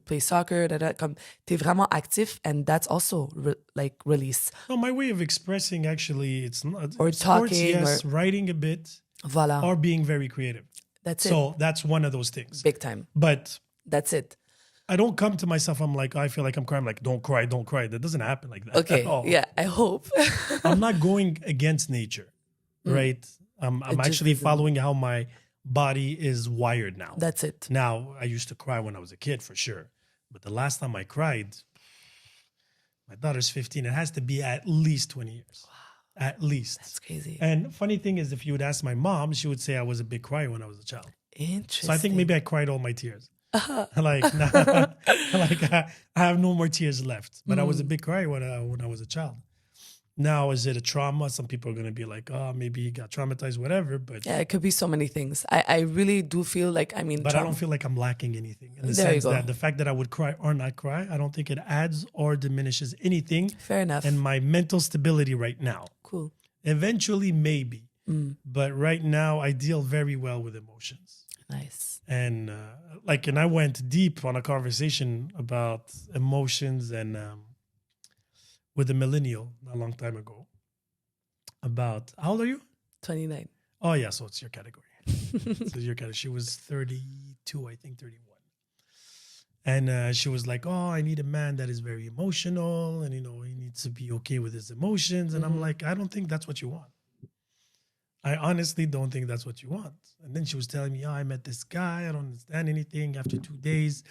[SPEAKER 2] play soccer, comme t'es vraiment actif, and that's also like release.
[SPEAKER 1] No, my way of expressing actually, it's not
[SPEAKER 2] Or
[SPEAKER 1] sports,
[SPEAKER 2] talking,
[SPEAKER 1] yes,
[SPEAKER 2] or-
[SPEAKER 1] writing a bit,
[SPEAKER 2] Voilà.
[SPEAKER 1] or being very creative.
[SPEAKER 2] That's it.
[SPEAKER 1] So that's one of those things.
[SPEAKER 2] Big time.
[SPEAKER 1] But
[SPEAKER 2] That's it.
[SPEAKER 1] I don't come to myself. I'm like, I feel like I'm crying. I'm like, don't cry, don't cry. That doesn't happen like that.
[SPEAKER 2] Okay.
[SPEAKER 1] At all.
[SPEAKER 2] Yeah, I hope.
[SPEAKER 1] I'm not going against nature, right? I'm
[SPEAKER 2] just
[SPEAKER 1] actually
[SPEAKER 2] isn't.
[SPEAKER 1] following how my body is wired now.
[SPEAKER 2] That's it.
[SPEAKER 1] Now, I used to cry when I was a kid for sure. But the last time I cried, my daughter's 15. It has to be at least 20 years. Wow. At least.
[SPEAKER 2] That's crazy.
[SPEAKER 1] And funny thing is, if you would ask my mom, she would say I was a big crier when I was a child.
[SPEAKER 2] Interesting.
[SPEAKER 1] So I think maybe I cried all my tears. Like, nah, like I have no more tears left. But I was a big crier when I was a child. Now, is it a trauma? Some people are going to be like, oh, maybe he got traumatized, whatever. But
[SPEAKER 2] Yeah, it could be so many things. I really do feel like, I mean,
[SPEAKER 1] but I don't feel like I'm lacking anything in the
[SPEAKER 2] There you
[SPEAKER 1] sense
[SPEAKER 2] go.
[SPEAKER 1] that the fact that I would cry or not cry, I don't think it adds or diminishes anything
[SPEAKER 2] fair enough.
[SPEAKER 1] in my mental stability right now.
[SPEAKER 2] Cool.
[SPEAKER 1] Eventually, maybe. But right now, I deal very well with emotions.
[SPEAKER 2] Nice.
[SPEAKER 1] And and I went deep on a conversation about emotions and with a millennial a long time ago about, how old are you?
[SPEAKER 2] 29.
[SPEAKER 1] Oh, yeah, so it's your category. So your category. She was 32, I think 31. And she was like, oh, I need a man that is very emotional and, he needs to be okay with his emotions. And I'm like, I don't think that's what you want. I honestly don't think that's what you want. And then she was telling me, I met this guy. I don't understand anything. After 2 days,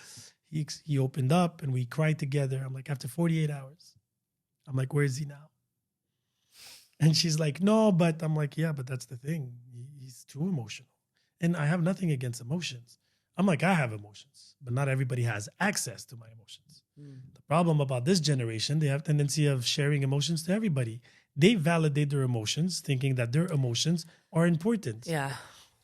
[SPEAKER 1] he opened up and we cried together. I'm like, after 48 hours. I'm like, where is he now? And she's like, no, but I'm like, yeah, but that's the thing. He's too emotional. And I have nothing against emotions. I'm like, I have emotions, but not everybody has access to my emotions. The problem about this generation, they have tendency of sharing emotions to everybody. They validate their emotions, thinking that their emotions are important.
[SPEAKER 2] Yeah.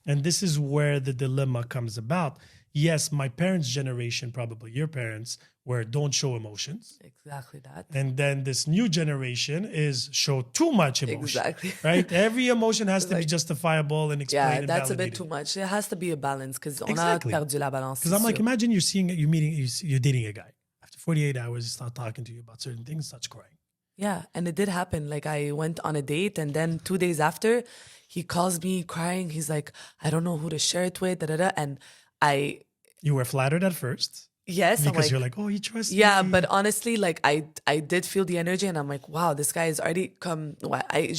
[SPEAKER 1] And this is where the dilemma comes about. Yes, my parents' generation, probably your parents, were don't show emotions.
[SPEAKER 2] Exactly that.
[SPEAKER 1] And then this new generation is show too much emotion.
[SPEAKER 2] Exactly.
[SPEAKER 1] Right? Every emotion has to be
[SPEAKER 2] like-
[SPEAKER 1] justifiable and explained
[SPEAKER 2] Yeah,
[SPEAKER 1] and
[SPEAKER 2] that's a
[SPEAKER 1] validated.
[SPEAKER 2] bit too much. It has to be a balance because
[SPEAKER 1] Exactly.
[SPEAKER 2] on a perdu la balance.
[SPEAKER 1] Because I'm like, imagine you're dating a guy. After 48 hours, he starts talking to you about certain things, starts crying.
[SPEAKER 2] Yeah, and it did happen. Like I went on a date, and then 2 days after, he calls me crying. He's like, I don't know who to share it with, And
[SPEAKER 1] You were flattered at first
[SPEAKER 2] yes, I'm
[SPEAKER 1] because
[SPEAKER 2] like,
[SPEAKER 1] you're like, oh, he trusts
[SPEAKER 2] yeah,
[SPEAKER 1] me.
[SPEAKER 2] but honestly, like I did feel the energy, and I'm like, wow, this guy is already come.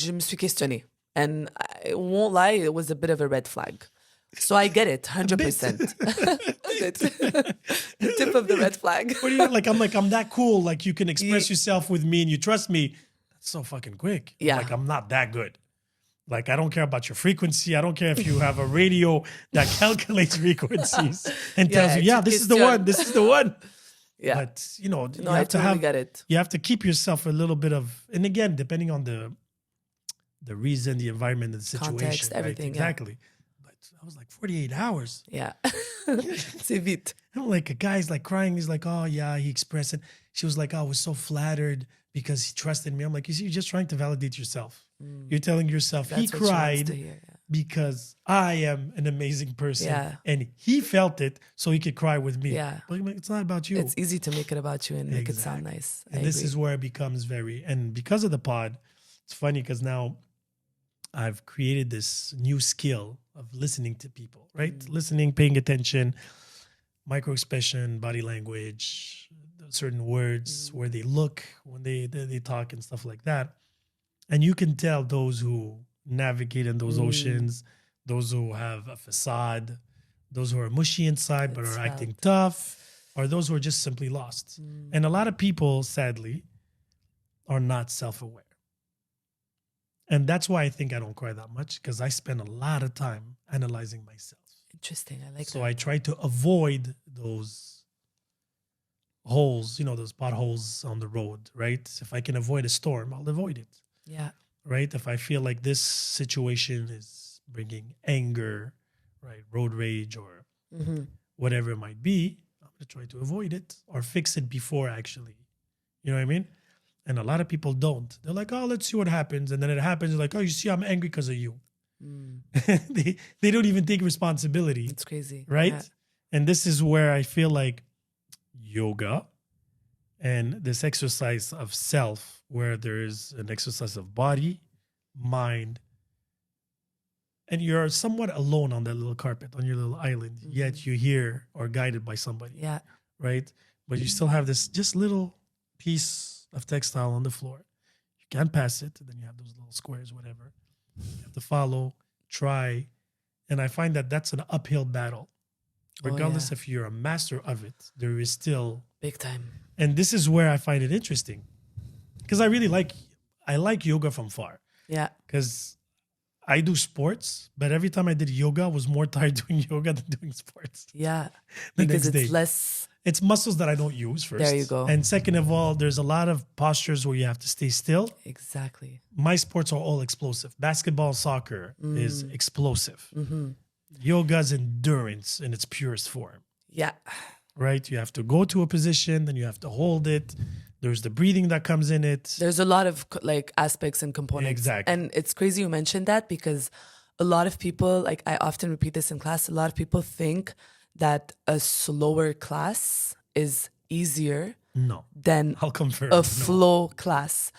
[SPEAKER 2] Je me suis questionné, and I won't lie, it was a bit of a red flag. So I get it, 100%. The tip of the red flag.
[SPEAKER 1] What do you like? I'm that cool. Like you can express yourself with me and you trust me. That's so fucking quick.
[SPEAKER 2] Yeah.
[SPEAKER 1] Like I'm not that good. Like I don't care about your frequency. I don't care if you have a radio that calculates frequencies and tells you, yeah, this is the one. This is the one.
[SPEAKER 2] Yeah.
[SPEAKER 1] But you
[SPEAKER 2] No,
[SPEAKER 1] have
[SPEAKER 2] I
[SPEAKER 1] to
[SPEAKER 2] totally
[SPEAKER 1] have
[SPEAKER 2] get it.
[SPEAKER 1] you have to keep yourself a little bit of, and again, depending on the reason, the environment, and the situation,
[SPEAKER 2] Context,
[SPEAKER 1] right?
[SPEAKER 2] everything, yeah.
[SPEAKER 1] Exactly. But I was like 48 hours.
[SPEAKER 2] Yeah. C'est vite.
[SPEAKER 1] Like a guy's like crying. He's like, oh yeah, he expressed it. She was like, "Oh, I was so flattered because he trusted me." I'm like, "You see, you're just trying to validate yourself. You're telling yourself he
[SPEAKER 2] That's what she wants to
[SPEAKER 1] cried
[SPEAKER 2] hear.
[SPEAKER 1] because I am an amazing person,
[SPEAKER 2] Yeah.
[SPEAKER 1] and he felt it so he could cry with me."
[SPEAKER 2] Yeah.
[SPEAKER 1] But I'm like, it's not about you.
[SPEAKER 2] It's easy to make it about you and make it sound
[SPEAKER 1] Exactly.
[SPEAKER 2] nice.
[SPEAKER 1] And
[SPEAKER 2] I
[SPEAKER 1] this
[SPEAKER 2] agree.
[SPEAKER 1] is where it becomes and because of the pod, it's funny because now I've created this new skill of listening to people, right? Listening, paying attention, micro expression, body language, certain words, where they look when they talk and stuff like that. And you can tell those who navigate in those oceans, those who have a facade, those who are mushy inside but
[SPEAKER 2] It's
[SPEAKER 1] are acting
[SPEAKER 2] felt.
[SPEAKER 1] tough, or those who are just simply lost. And a lot of people, sadly, are not self-aware. And that's why I think I don't cry that much, because I spend a lot of time analyzing myself.
[SPEAKER 2] Interesting. I like
[SPEAKER 1] So
[SPEAKER 2] that.
[SPEAKER 1] I try to avoid those holes, those potholes on the road, right? If I can avoid a storm, I'll avoid it,
[SPEAKER 2] Yeah.
[SPEAKER 1] right? If I feel like this situation is bringing anger, right, road rage or whatever it might be, I'm going to try to avoid it or fix it before actually. You know what I mean? And a lot of people don't. They're like, "Oh, let's see what happens." And then it happens. They're like, "Oh, you see, I'm angry because of you." They don't even take responsibility.
[SPEAKER 2] It's crazy.
[SPEAKER 1] Right?
[SPEAKER 2] Yeah.
[SPEAKER 1] And this is where I feel like yoga and this exercise of self, where there's an exercise of body, mind, and you're somewhat alone on that little carpet, on your little island, yet you're here or guided by somebody.
[SPEAKER 2] Yeah.
[SPEAKER 1] Right? But you still have this just little piece of textile on the floor. You can't pass it. Then you have those little squares, whatever. You have to follow, try. And I find that that's an uphill battle. Regardless if you're a master of it, there is still
[SPEAKER 2] Big time.
[SPEAKER 1] And this is where I find it interesting, because I like yoga from far,
[SPEAKER 2] Yeah.
[SPEAKER 1] because I do sports, but every time I did yoga, I was more tired doing yoga than doing sports.
[SPEAKER 2] Yeah.
[SPEAKER 1] The
[SPEAKER 2] Because
[SPEAKER 1] next
[SPEAKER 2] it's
[SPEAKER 1] day.
[SPEAKER 2] less.
[SPEAKER 1] It's muscles that I don't use first.
[SPEAKER 2] There you go.
[SPEAKER 1] And second of all, there's a lot of postures where you have to stay still.
[SPEAKER 2] Exactly.
[SPEAKER 1] My sports are all explosive. Basketball, soccer is explosive. Yoga's endurance in its purest form.
[SPEAKER 2] Yeah.
[SPEAKER 1] Right? You have to go to a position, then you have to hold it. There's the breathing that comes in it.
[SPEAKER 2] There's a lot of like aspects and components.
[SPEAKER 1] Exactly.
[SPEAKER 2] And it's crazy you mentioned that, because a lot of people, like I often repeat this in class, a lot of people think that a slower class is easier
[SPEAKER 1] No.
[SPEAKER 2] than
[SPEAKER 1] I'll confirm.
[SPEAKER 2] a
[SPEAKER 1] No.
[SPEAKER 2] flow class.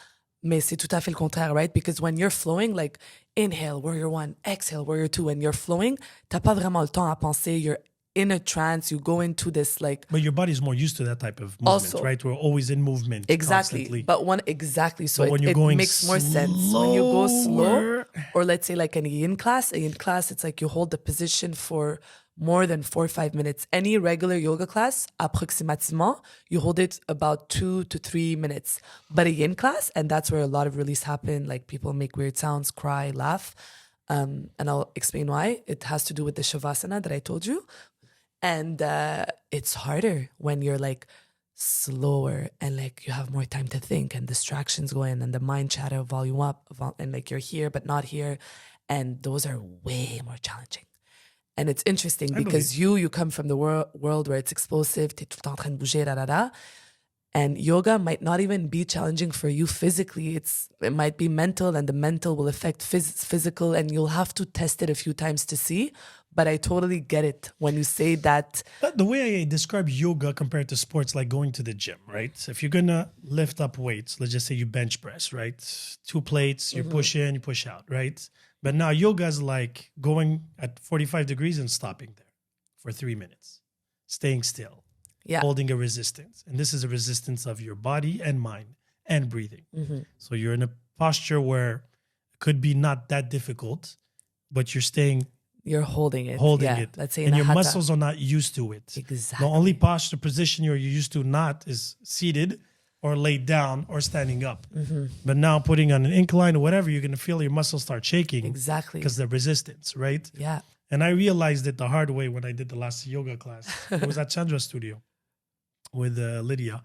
[SPEAKER 2] Mais c'est tout à fait le contraire, right? Because when you're flowing, like inhale, warrior one, exhale, warrior two, and you're flowing, t'as pas vraiment le temps à penser. You're in a trance. You go into this like.
[SPEAKER 1] But your body's more used to that type of movement,
[SPEAKER 2] Also,
[SPEAKER 1] right? We're always in movement.
[SPEAKER 2] Exactly.
[SPEAKER 1] Constantly.
[SPEAKER 2] But so
[SPEAKER 1] when you're
[SPEAKER 2] it
[SPEAKER 1] going
[SPEAKER 2] makes more sense. When you go slow,
[SPEAKER 1] slower.
[SPEAKER 2] or let's say like an yin class, it's like you hold the position for more than 4 or 5 minutes. Any regular yoga class, approximativement, you hold it about 2 to 3 minutes. But a yin class, and that's where a lot of release happen, like people make weird sounds, cry, laugh. And I'll explain why. It has to do with the shavasana that I told you. And it's harder when you're like slower and like you have more time to think and distractions go in and the mind chatter volume up and like you're here but not here. And those are way more challenging. And it's interesting because you come from the world where it's explosive, t'es tout le temps en train de bouger, da da da. And yoga might not even be challenging for you physically. It might be mental, and the mental will affect physical, and you'll have to test it a few times to see. But I totally get it when you say that.
[SPEAKER 1] But the way I describe yoga compared to sports, like going to the gym, right? So if you're going to lift up weights, let's just say you bench press, right? 2 plates, you push in, you push out, right? But now yoga is like going at 45 degrees and stopping there for 3 minutes, staying still, holding a resistance. And this is a resistance of your body and mind and breathing. So you're in a posture where it could be not that difficult, but you're staying.
[SPEAKER 2] You're holding it. Let's say
[SPEAKER 1] and your
[SPEAKER 2] hatha.
[SPEAKER 1] muscles are not used to it.
[SPEAKER 2] Exactly.
[SPEAKER 1] The only posture position you're used to not is seated or laid down or standing up. But now putting on an incline or whatever, you're going to feel your muscles start shaking.
[SPEAKER 2] Exactly.
[SPEAKER 1] Because the resistance, right?
[SPEAKER 2] Yeah.
[SPEAKER 1] And I realized it the hard way when I did the last yoga class. It was at Chandra's studio with Lydia.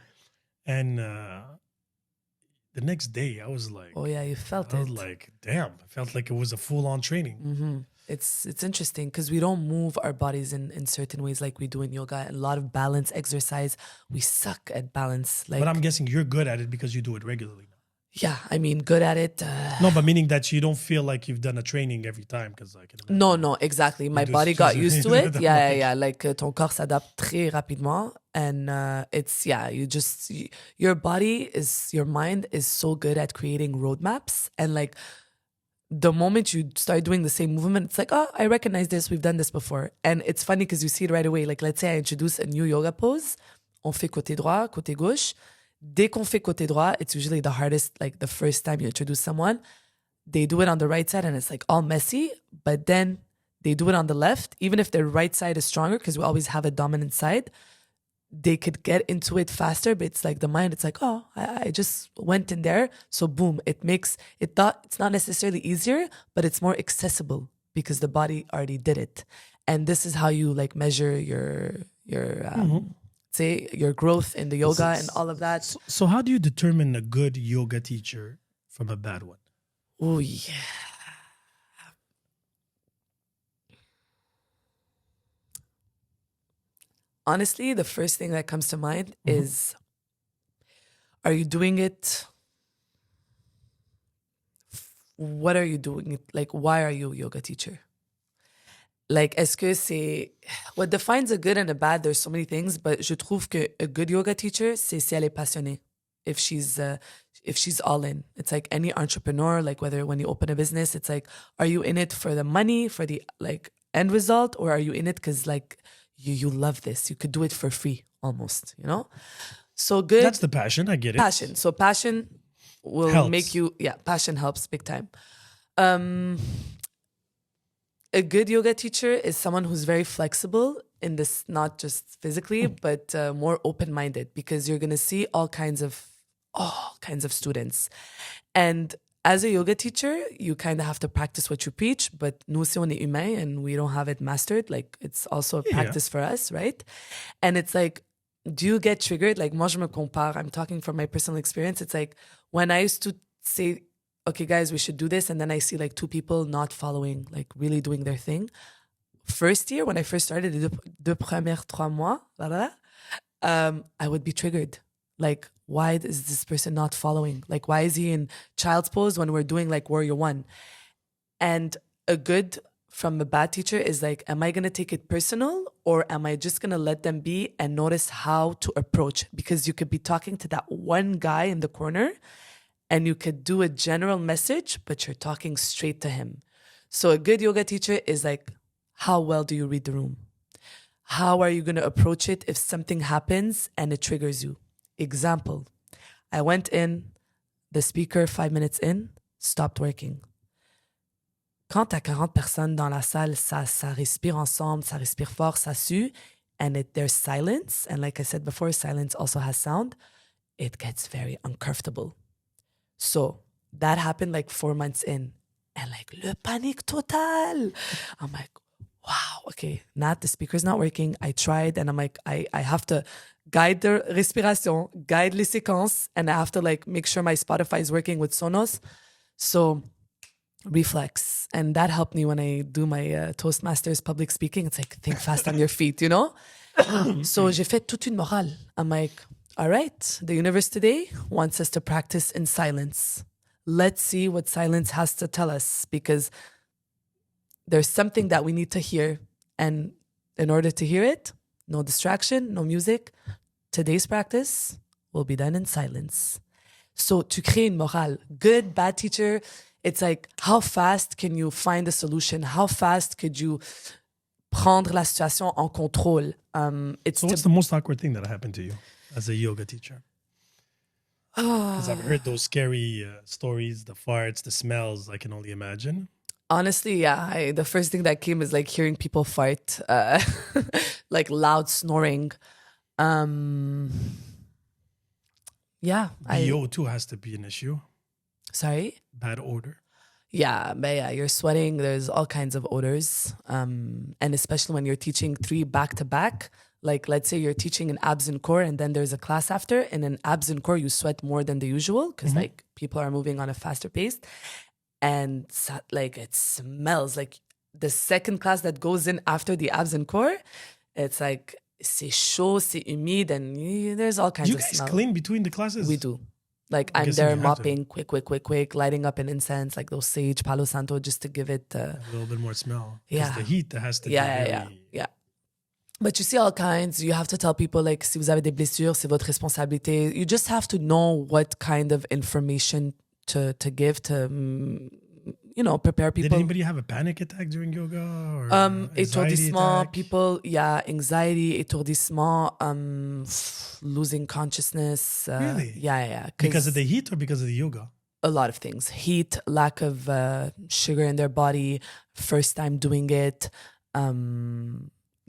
[SPEAKER 1] And the next day I was like,
[SPEAKER 2] oh yeah, you felt it.
[SPEAKER 1] I was like, damn, I felt like it was a full-on training.
[SPEAKER 2] It's interesting because we don't move our bodies in certain ways like we do in yoga. A lot of balance exercise. We suck at balance. Like,
[SPEAKER 1] But I'm guessing you're good at it because you do it regularly now.
[SPEAKER 2] yeah, I mean, good at it.
[SPEAKER 1] No, but meaning that you don't feel like you've done a training every time because I can imagine.
[SPEAKER 2] No, exactly. My
[SPEAKER 1] do
[SPEAKER 2] body got used to it.
[SPEAKER 1] that
[SPEAKER 2] Yeah,
[SPEAKER 1] much.
[SPEAKER 2] yeah. Like ton corps s'adapte très rapidement, and it's your body your mind is so good at creating roadmaps, and like the moment you start doing the same movement, it's like, oh, I recognize this. We've done this before, and it's funny because you see it right away. Like, let's say I introduce a new yoga pose, on fait côté droit, côté gauche. Dès qu'on fait côté droit, it's usually the hardest, like the first time you introduce someone. They do it on the right side and it's like all messy, but then they do it on the left. Even if their right side is stronger, because we always have a dominant side, they could get into it faster, but it's like the mind, it's like, oh, I just went in there. So boom, it's not necessarily easier, but it's more accessible because the body already did it. And this is how you like measure your say your growth in the yoga and all of that.
[SPEAKER 1] So how do you determine a good yoga teacher from a bad one?
[SPEAKER 2] Oh yeah. Honestly, the first thing that comes to mind is, are you doing it? What are you doing it? Like, why are you a yoga teacher? Like, est-ce que c'est... What defines a good and a bad, there's so many things, but je trouve que a good yoga teacher, c'est si elle est passionnée. If she's all in. It's like any entrepreneur, like whether when you open a business, it's like, are you in it for the money, for the like end result, or are you in it because like you love this? You could do it for free almost, you know? So good.
[SPEAKER 1] That's the passion. I get it.
[SPEAKER 2] Passion. So passion will
[SPEAKER 1] Helps.
[SPEAKER 2] make you, passion helps big time. A good yoga teacher is someone who's very flexible in this, not just physically, but more open-minded, because you're going to see all kinds of students. And as a yoga teacher, you kind of have to practice what you preach, but nous aussi on est humain and we don't have it mastered. Like, it's also a practice for us, right? And it's like, do you get triggered? Like, moi je me compare, I'm talking from my personal experience. It's like when I used to say, okay, guys, we should do this. And then I see like two people not following, like really doing their thing. First year, when I first started, les deux premiers 3 mois, I would be triggered. Like, why is this person not following? Like, why is he in child's pose when we're doing like warrior one? And a good from a bad teacher is like, am I going to take it personal or am I just going to let them be and notice how to approach? Because you could be talking to that one guy in the corner and you could do a general message, but you're talking straight to him. So a good yoga teacher is like, how well do you read the room? How are you going to approach it if something happens and it triggers you? Example, I went in, the speaker 5 minutes in, stopped working. Quand t'as 40 personnes dans la salle, ça respire ensemble, ça respire fort, ça sue, and there's silence, and like I said before, silence also has sound, it gets very uncomfortable. So that happened like 4 months in, and like, le panique total. I'm like, wow, okay, Nat, the speaker's not working. I tried, and I'm like, I have to guide the respiration, guide les séquences, and I have to like make sure my Spotify is working with Sonos. So reflex. And that helped me when I do my Toastmasters public speaking. It's like, think fast on your feet, you know? So j'ai fait toute une morale. I'm like, all right, the universe today wants us to practice in silence. Let's see what silence has to tell us, because there's something that we need to hear. And in order to hear it, no distraction, no music. Today's practice will be done in silence. So tu crées une morale. Good, bad teacher, it's like, how fast can you find a solution? How fast could you prendre la situation en contrôle?
[SPEAKER 1] So what's the most awkward thing that happened to you as a yoga teacher? Because I've heard those scary stories, the farts, the smells, I can only imagine.
[SPEAKER 2] Honestly, yeah. The first thing that came is like hearing people fart, like loud snoring. Yeah.
[SPEAKER 1] BO too has to be an issue.
[SPEAKER 2] Sorry?
[SPEAKER 1] Bad odor.
[SPEAKER 2] Yeah, but yeah, you're sweating. There's all kinds of odors. And especially when you're teaching 3 back-to-back. Like, let's say you're teaching an abs and core and then there's a class after. And in abs and core, you sweat more than the usual because like people are moving on a faster pace. And like it smells like the second class that goes in after the abs and core, it's like, c'est chaud, c'est humide, and there's all kinds
[SPEAKER 1] You
[SPEAKER 2] of
[SPEAKER 1] guys
[SPEAKER 2] smell.
[SPEAKER 1] clean between the classes?
[SPEAKER 2] We do. Like, I'm
[SPEAKER 1] guessing
[SPEAKER 2] there
[SPEAKER 1] you have to.
[SPEAKER 2] mopping, quick, lighting up an incense, like those sage, Palo Santo, just to give it
[SPEAKER 1] A little bit more smell.
[SPEAKER 2] Yeah.
[SPEAKER 1] Because the heat that has to be very...
[SPEAKER 2] Yeah. But you see all kinds. You have to tell people, like, si vous avez des blessures, c'est votre responsabilité. You just have to know what kind of information to give to, prepare people.
[SPEAKER 1] Did anybody have a panic attack during yoga? Or
[SPEAKER 2] Étourdissement,
[SPEAKER 1] attack?
[SPEAKER 2] people, anxiety, étourdissement, losing consciousness.
[SPEAKER 1] Really?
[SPEAKER 2] Yeah.
[SPEAKER 1] Because of the heat or because of the yoga?
[SPEAKER 2] A lot of things. Heat, lack of sugar in their body, first time doing it,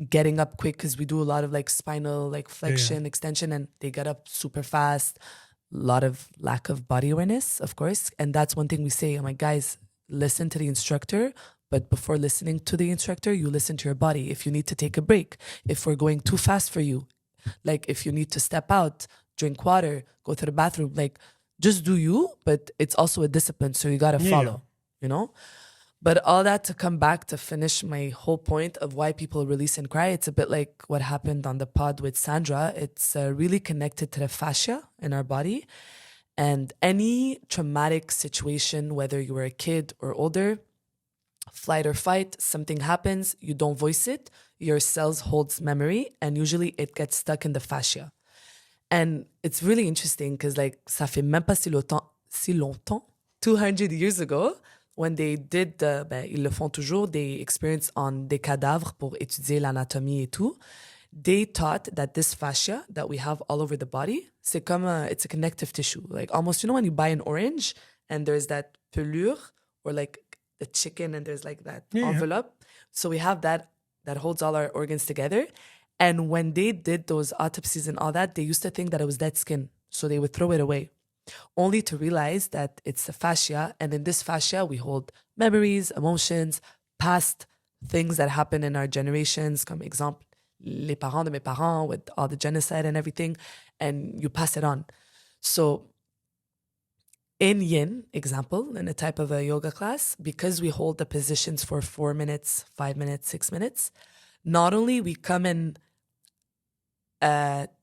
[SPEAKER 2] getting up quick, because we do a lot of like spinal like flexion, extension, and they get up super fast. A lot of lack of body awareness, of course. And that's one thing we say, I'm like, guys, listen to the instructor, but before listening to the instructor, you listen to your body. If you need to take a break, if we're going too fast for you, like if you need to step out, drink water, go to the bathroom, like just do you, but it's also a discipline, so you gotta follow, But all that to come back to finish my whole point of why people release and cry, it's a bit like what happened on the pod with Sandra. It's really connected to the fascia in our body. And any traumatic situation, whether you were a kid or older, flight or fight, something happens, you don't voice it, your cells holds memory, and usually it gets stuck in the fascia. And it's really interesting because like, ça fait même pas si longtemps, 200 years ago, when they did, ils le font toujours, they experience on des cadavres pour étudier l'anatomie et tout, they thought that this fascia that we have all over the body, it's a connective tissue. Like almost, when you buy an orange and there's that pelure or like the chicken and there's like that envelope. So we have that holds all our organs together. And when they did those autopsies and all that, they used to think that it was dead skin. So they would throw it away, only to realize that it's the fascia. And in this fascia, we hold memories, emotions, past things that happen in our generations. Comme exemple, les parents de mes parents with all the genocide and everything. And you pass it on. So in yin, example, in a type of a yoga class, because we hold the positions for 4 minutes, 5 minutes, 6 minutes, not only we come and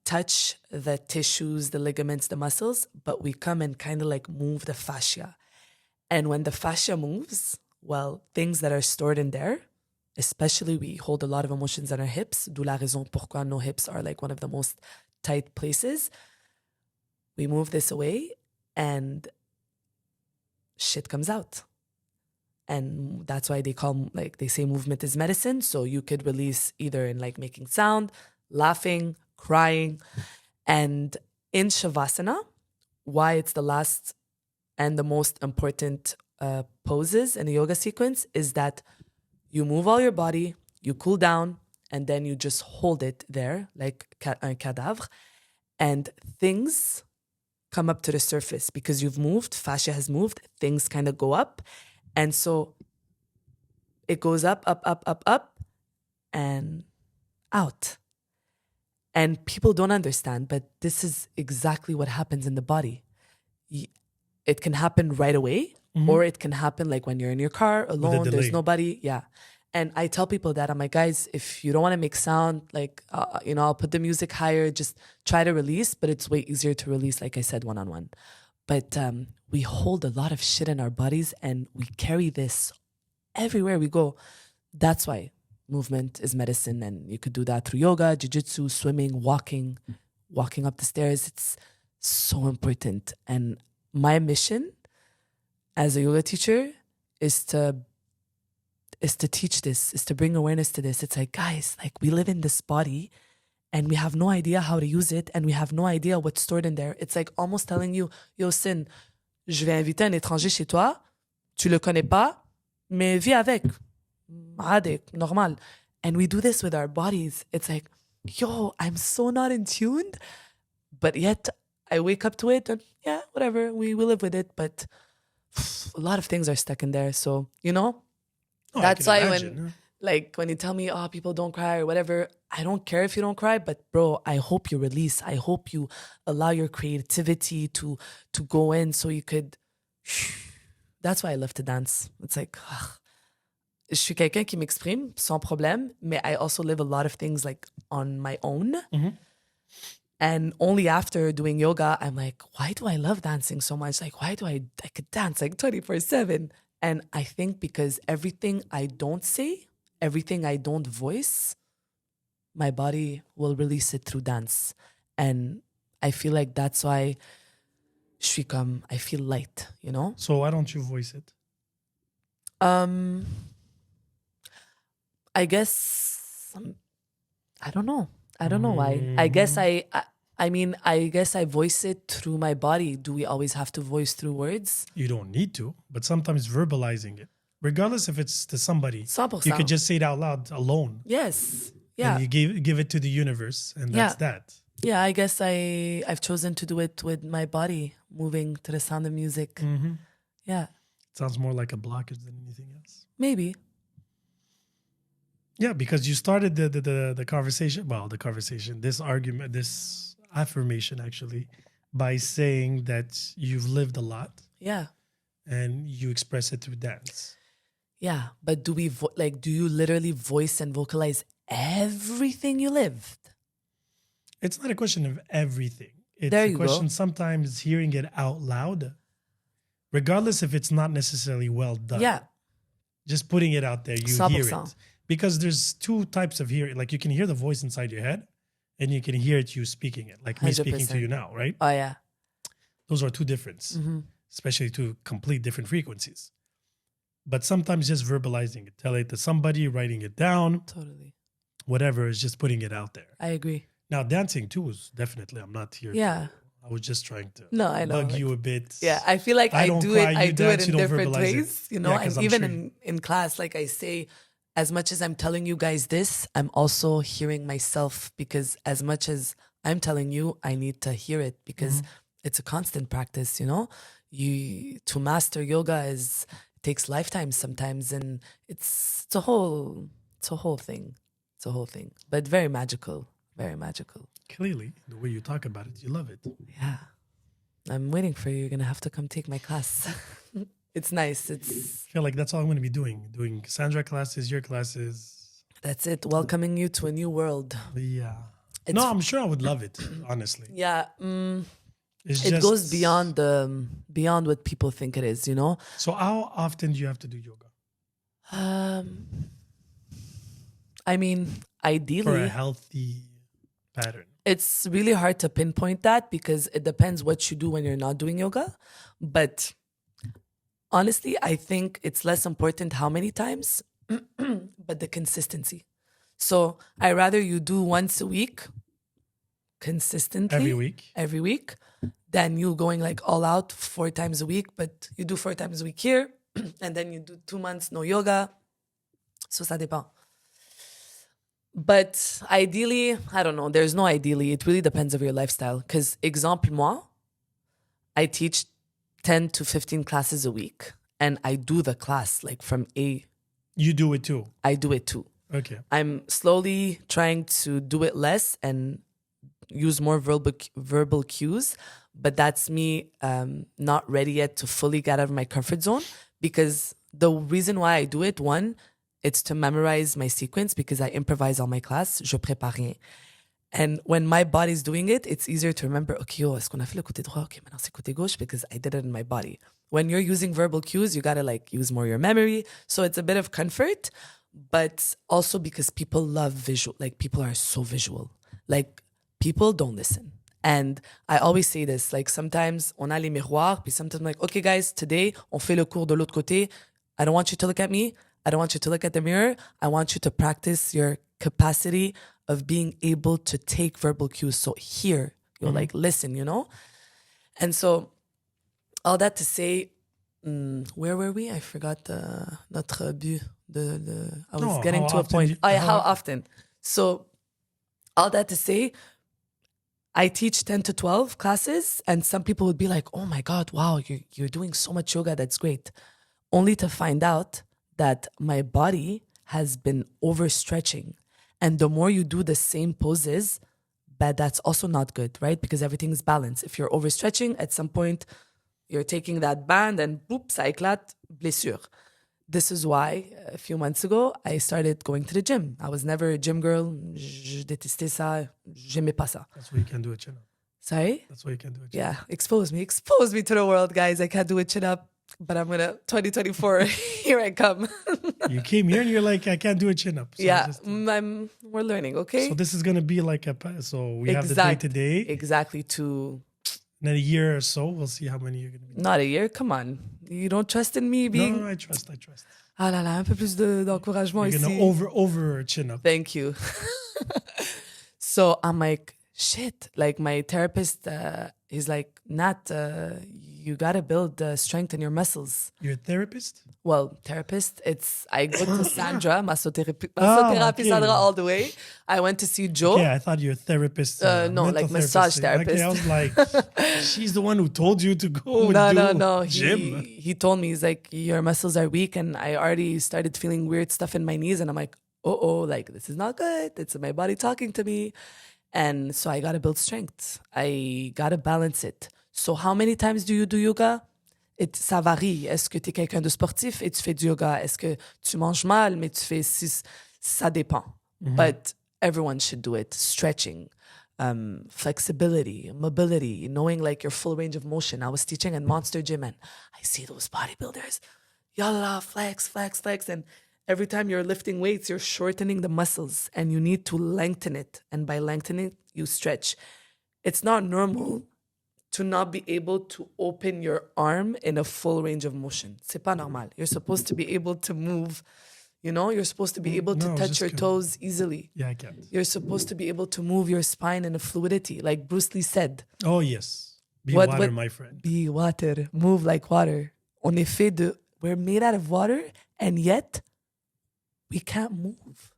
[SPEAKER 2] touch the tissues, the ligaments, the muscles, but we come and kind of like move the fascia. And when the fascia moves, well, things that are stored in there, especially we hold a lot of emotions in our hips, d'où la raison pourquoi nos hips are like one of the most tight places. We move this away and shit comes out. And that's why they say movement is medicine. So you could release either in like making sound, laughing, crying. And in Shavasana, why it's the last and the most important poses in the yoga sequence is that you move all your body, you cool down, and then you just hold it there like un cadavre. And things come up to the surface because you've moved, fascia has moved, things kind of go up. And so it goes up, and out. And people don't understand, but this is exactly what happens in the body. It can happen right away, or it can happen like when you're in your car alone, there's nobody. Yeah. And I tell people that, I'm like, guys, if you don't want to make sound, like, I'll put the music higher, just try to release, but it's way easier to release, like I said, one-on-one. But we hold a lot of shit in our bodies and we carry this everywhere we go. That's why movement is medicine, and you could do that through yoga, jiu-jitsu, swimming, walking up the stairs. It's so important. And my mission as a yoga teacher is to teach this, is to bring awareness to this. It's like, guys, like we live in this body and we have no idea how to use it, and we have no idea what's stored in there. It's like almost telling you, yo, Sin, je vais inviter un étranger chez toi, tu le connais pas, mais vis avec. Adek, normal. And we do this with our bodies. It's like, yo, I'm so not in tune, but yet I wake up to it and yeah, whatever, we live with it. But a lot of things are stuck in there. So, that's why when you tell me, people don't cry or whatever, I don't care if you don't cry, but bro, I hope you release. I hope you allow your creativity to go in so you could. That's why I love to dance. It's like, je suis quelqu'un qui m'exprime sans problème, mais I also live a lot of things like on my own.
[SPEAKER 1] Mhm.
[SPEAKER 2] And only after doing yoga, I'm like, why do I love dancing so much? Like, why do I could dance like 24/7? And I think because everything I don't say, everything I don't voice, my body will release it through dance. And I feel like that's why I feel light, you know?
[SPEAKER 1] So why don't you voice it?
[SPEAKER 2] I guess I don't know. I don't know why. I guess I mean, I guess I voice it through my body. Do we always have to voice through words?
[SPEAKER 1] You don't need to, but sometimes verbalizing it, regardless if it's to somebody,
[SPEAKER 2] 100%.
[SPEAKER 1] you could just say it out loud alone.
[SPEAKER 2] Yes. Yeah.
[SPEAKER 1] And you give it to the universe, and that's that.
[SPEAKER 2] Yeah, I guess I've chosen to do it with my body, moving to the sound of music.
[SPEAKER 1] Mm-hmm.
[SPEAKER 2] Yeah.
[SPEAKER 1] It sounds more like a blockage than anything else.
[SPEAKER 2] Maybe.
[SPEAKER 1] Yeah, because you started the conversation. Well, the conversation, this argument, this affirmation, actually, by saying that you've lived a lot.
[SPEAKER 2] Yeah.
[SPEAKER 1] And you express it through dance.
[SPEAKER 2] Yeah, but do you literally voice and vocalize everything you lived?
[SPEAKER 1] It's not a question of everything. It's
[SPEAKER 2] There
[SPEAKER 1] a
[SPEAKER 2] you
[SPEAKER 1] question
[SPEAKER 2] go.
[SPEAKER 1] sometimes hearing it out loud, regardless if it's not necessarily well done.
[SPEAKER 2] Yeah.
[SPEAKER 1] Just putting it out there, you
[SPEAKER 2] 100%.
[SPEAKER 1] hear it. Because there's two types of hearing. Like you can hear the voice inside your head and you can hear it you speaking it. Like me speaking to
[SPEAKER 2] 100%.
[SPEAKER 1] you now, right?
[SPEAKER 2] Oh, yeah.
[SPEAKER 1] Those are two difference,
[SPEAKER 2] Mm-hmm.
[SPEAKER 1] especially two complete different frequencies. But sometimes just verbalizing it, telling it to somebody, writing it down,
[SPEAKER 2] Totally.
[SPEAKER 1] whatever, is just putting it out there.
[SPEAKER 2] I agree.
[SPEAKER 1] Now, dancing too is definitely, I'm not here.
[SPEAKER 2] Yeah.
[SPEAKER 1] I was just trying to
[SPEAKER 2] No, I know.
[SPEAKER 1] bug you a bit.
[SPEAKER 2] Yeah, I feel like I
[SPEAKER 1] don't
[SPEAKER 2] do
[SPEAKER 1] cry,
[SPEAKER 2] it. I
[SPEAKER 1] you
[SPEAKER 2] do
[SPEAKER 1] dance,
[SPEAKER 2] it
[SPEAKER 1] you
[SPEAKER 2] in
[SPEAKER 1] don't
[SPEAKER 2] different
[SPEAKER 1] verbalize it.
[SPEAKER 2] ways, you know.
[SPEAKER 1] Yeah, 'cause
[SPEAKER 2] and
[SPEAKER 1] I'm
[SPEAKER 2] even
[SPEAKER 1] sure
[SPEAKER 2] in class, like I say, as much as I'm telling you guys this, I'm also hearing myself because as much as I'm telling you, I need to hear it because it's a constant practice. You know, to master yoga takes lifetimes sometimes, and it's a whole thing. It's a whole thing, but very magical. Very magical.
[SPEAKER 1] Clearly, the way you talk about it, you love it.
[SPEAKER 2] Yeah. I'm waiting for you. You're going to have to come take my class. It's nice.
[SPEAKER 1] I feel like that's all I'm going to be doing Sandra classes, your classes.
[SPEAKER 2] That's it. Welcoming you to a new world.
[SPEAKER 1] Yeah.
[SPEAKER 2] It's-
[SPEAKER 1] No, I'm sure I would love it, honestly.
[SPEAKER 2] Yeah.
[SPEAKER 1] It's
[SPEAKER 2] It
[SPEAKER 1] just,
[SPEAKER 2] goes beyond what people think it is, you know?
[SPEAKER 1] So how often do you have to do yoga?
[SPEAKER 2] I mean,
[SPEAKER 1] For
[SPEAKER 2] ideally,
[SPEAKER 1] a healthy pattern.
[SPEAKER 2] it's really hard to pinpoint that because it depends what you do when you're not doing yoga. But honestly, I think it's less important how many times, but the consistency. So I rather you do once a week consistently
[SPEAKER 1] Every week?
[SPEAKER 2] than you going like all out 4 times a week, but you do 4 times a week here and then you do 2 months no yoga. So ça dépend. But ideally, I don't know, there's no ideally. It really depends of your lifestyle. Because exemple, moi, I teach 10 to 15 classes a week and I do the class like from A.
[SPEAKER 1] You do it too?
[SPEAKER 2] I do it too.
[SPEAKER 1] Okay.
[SPEAKER 2] I'm slowly trying to do it less and use more verbal cues, but that's me not ready yet to fully get out of my comfort zone because the reason why I do it, one, it's to memorize my sequence because I improvise all my class, je prépare rien. And when my body's doing it, it's easier to remember, okay, est-ce qu'on a fait le côté droit? Okay, maintenant c'est côté gauche because I did it in my body. When you're using verbal cues, you gotta like use more your memory. So it's a bit of comfort, but also because people love visual, like people are so visual. Like people don't listen. And I always say this, like sometimes on a les miroirs, puis sometimes I'm like, okay guys, today on fait le cours de l'autre côté. I don't want you to look at me. I don't want you to look at the mirror. I want you to practice your capacity of being able to take verbal cues. So here, you'll like listen, you know? And so all that to say, where were we? I forgot notre but. I was getting to a point. How often? So all that to say, I teach 10 to 12 classes and some people would be like, oh my God, wow, you're doing so much yoga. That's great. Only to find out that my body has been overstretching. And the more you do the same poses, but that's also not good, right? Because everything's balanced. If you're overstretching, at some point, you're taking that band and boop, ça éclate, blessure. this is why a few months ago, I started going to the gym. I was never a gym girl. Je détestais ça. J'aimais pas ça.
[SPEAKER 1] That's why you can do a chin-up.
[SPEAKER 2] Sorry?
[SPEAKER 1] That's why you can do a chin-up.
[SPEAKER 2] Yeah, expose me to the world, guys. I can't do a chin-up, but I'm gonna 2024. Here I come.
[SPEAKER 1] You came here and you're like, I can't do a chin-up. So
[SPEAKER 2] Yeah, we're learning, okay?
[SPEAKER 1] So this is gonna be like so we have the day today.
[SPEAKER 2] Exactly. To
[SPEAKER 1] in a year or so, we'll see how many you're gonna be.
[SPEAKER 2] Not a year. Come on, you don't trust in me being.
[SPEAKER 1] No, I trust.
[SPEAKER 2] Ah là là, un peu plus d'encouragement
[SPEAKER 1] ici. You're gonna over chin-up.
[SPEAKER 2] Thank you. So I'm like, shit. Like my therapist, he's like, Nat, you gotta build strength in your muscles.
[SPEAKER 1] You're a therapist?
[SPEAKER 2] Well, therapist, I go to Sandra, massotherapy
[SPEAKER 1] okay.
[SPEAKER 2] Sandra all the way. I went to see Joe.
[SPEAKER 1] Yeah, I thought you're a therapist.
[SPEAKER 2] No, like massage therapist.
[SPEAKER 1] Okay, I was like, she's the one who told you to go
[SPEAKER 2] No.
[SPEAKER 1] gym.
[SPEAKER 2] He told me, he's like, your muscles are weak, and I already started feeling weird stuff in my knees, and I'm like, like this is not good. It's my body talking to me. And so I gotta build strength. I gotta balance it. So how many times do you do yoga? Ça varie. Est-ce que tu es quelqu'un de sportif et tu fais du yoga? Est-ce que tu manges mal mais tu fais 6? Ça dépend. Mm-hmm. But everyone should do it. Stretching, flexibility, mobility, knowing like your full range of motion. I was teaching at Monster Gym and I see those bodybuilders. Yalla, flex. And every time you're lifting weights, you're shortening the muscles and you need to lengthen it. And by lengthening it, you stretch. It's not normal to not be able to open your arm in a full range of motion. C'est pas normal. You're supposed to be able to move, you're supposed to be able to touch your toes easily.
[SPEAKER 1] Yeah, I can't.
[SPEAKER 2] You're supposed to be able to move your spine in a fluidity, like Bruce Lee said.
[SPEAKER 1] Oh, yes. Water, my friend.
[SPEAKER 2] Be water. Move like water. We're made out of water, and yet we can't move.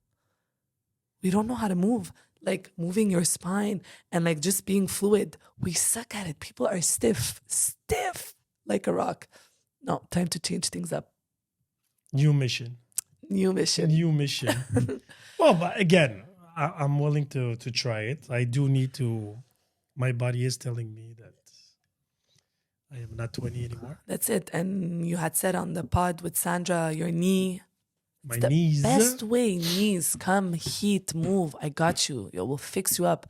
[SPEAKER 2] We don't know how to move. Like moving your spine and like just being fluid. We suck at it. People are stiff like a rock. No, time to change things up.
[SPEAKER 1] New mission. Well, but again, I'm willing to try it. I do need to. My body is telling me that I am not 20 anymore.
[SPEAKER 2] That's it. And you had said on the pod with Sandra, your knee.
[SPEAKER 1] My knees.
[SPEAKER 2] Best way, knees. Come, heat, move. I got you. We'll fix you up.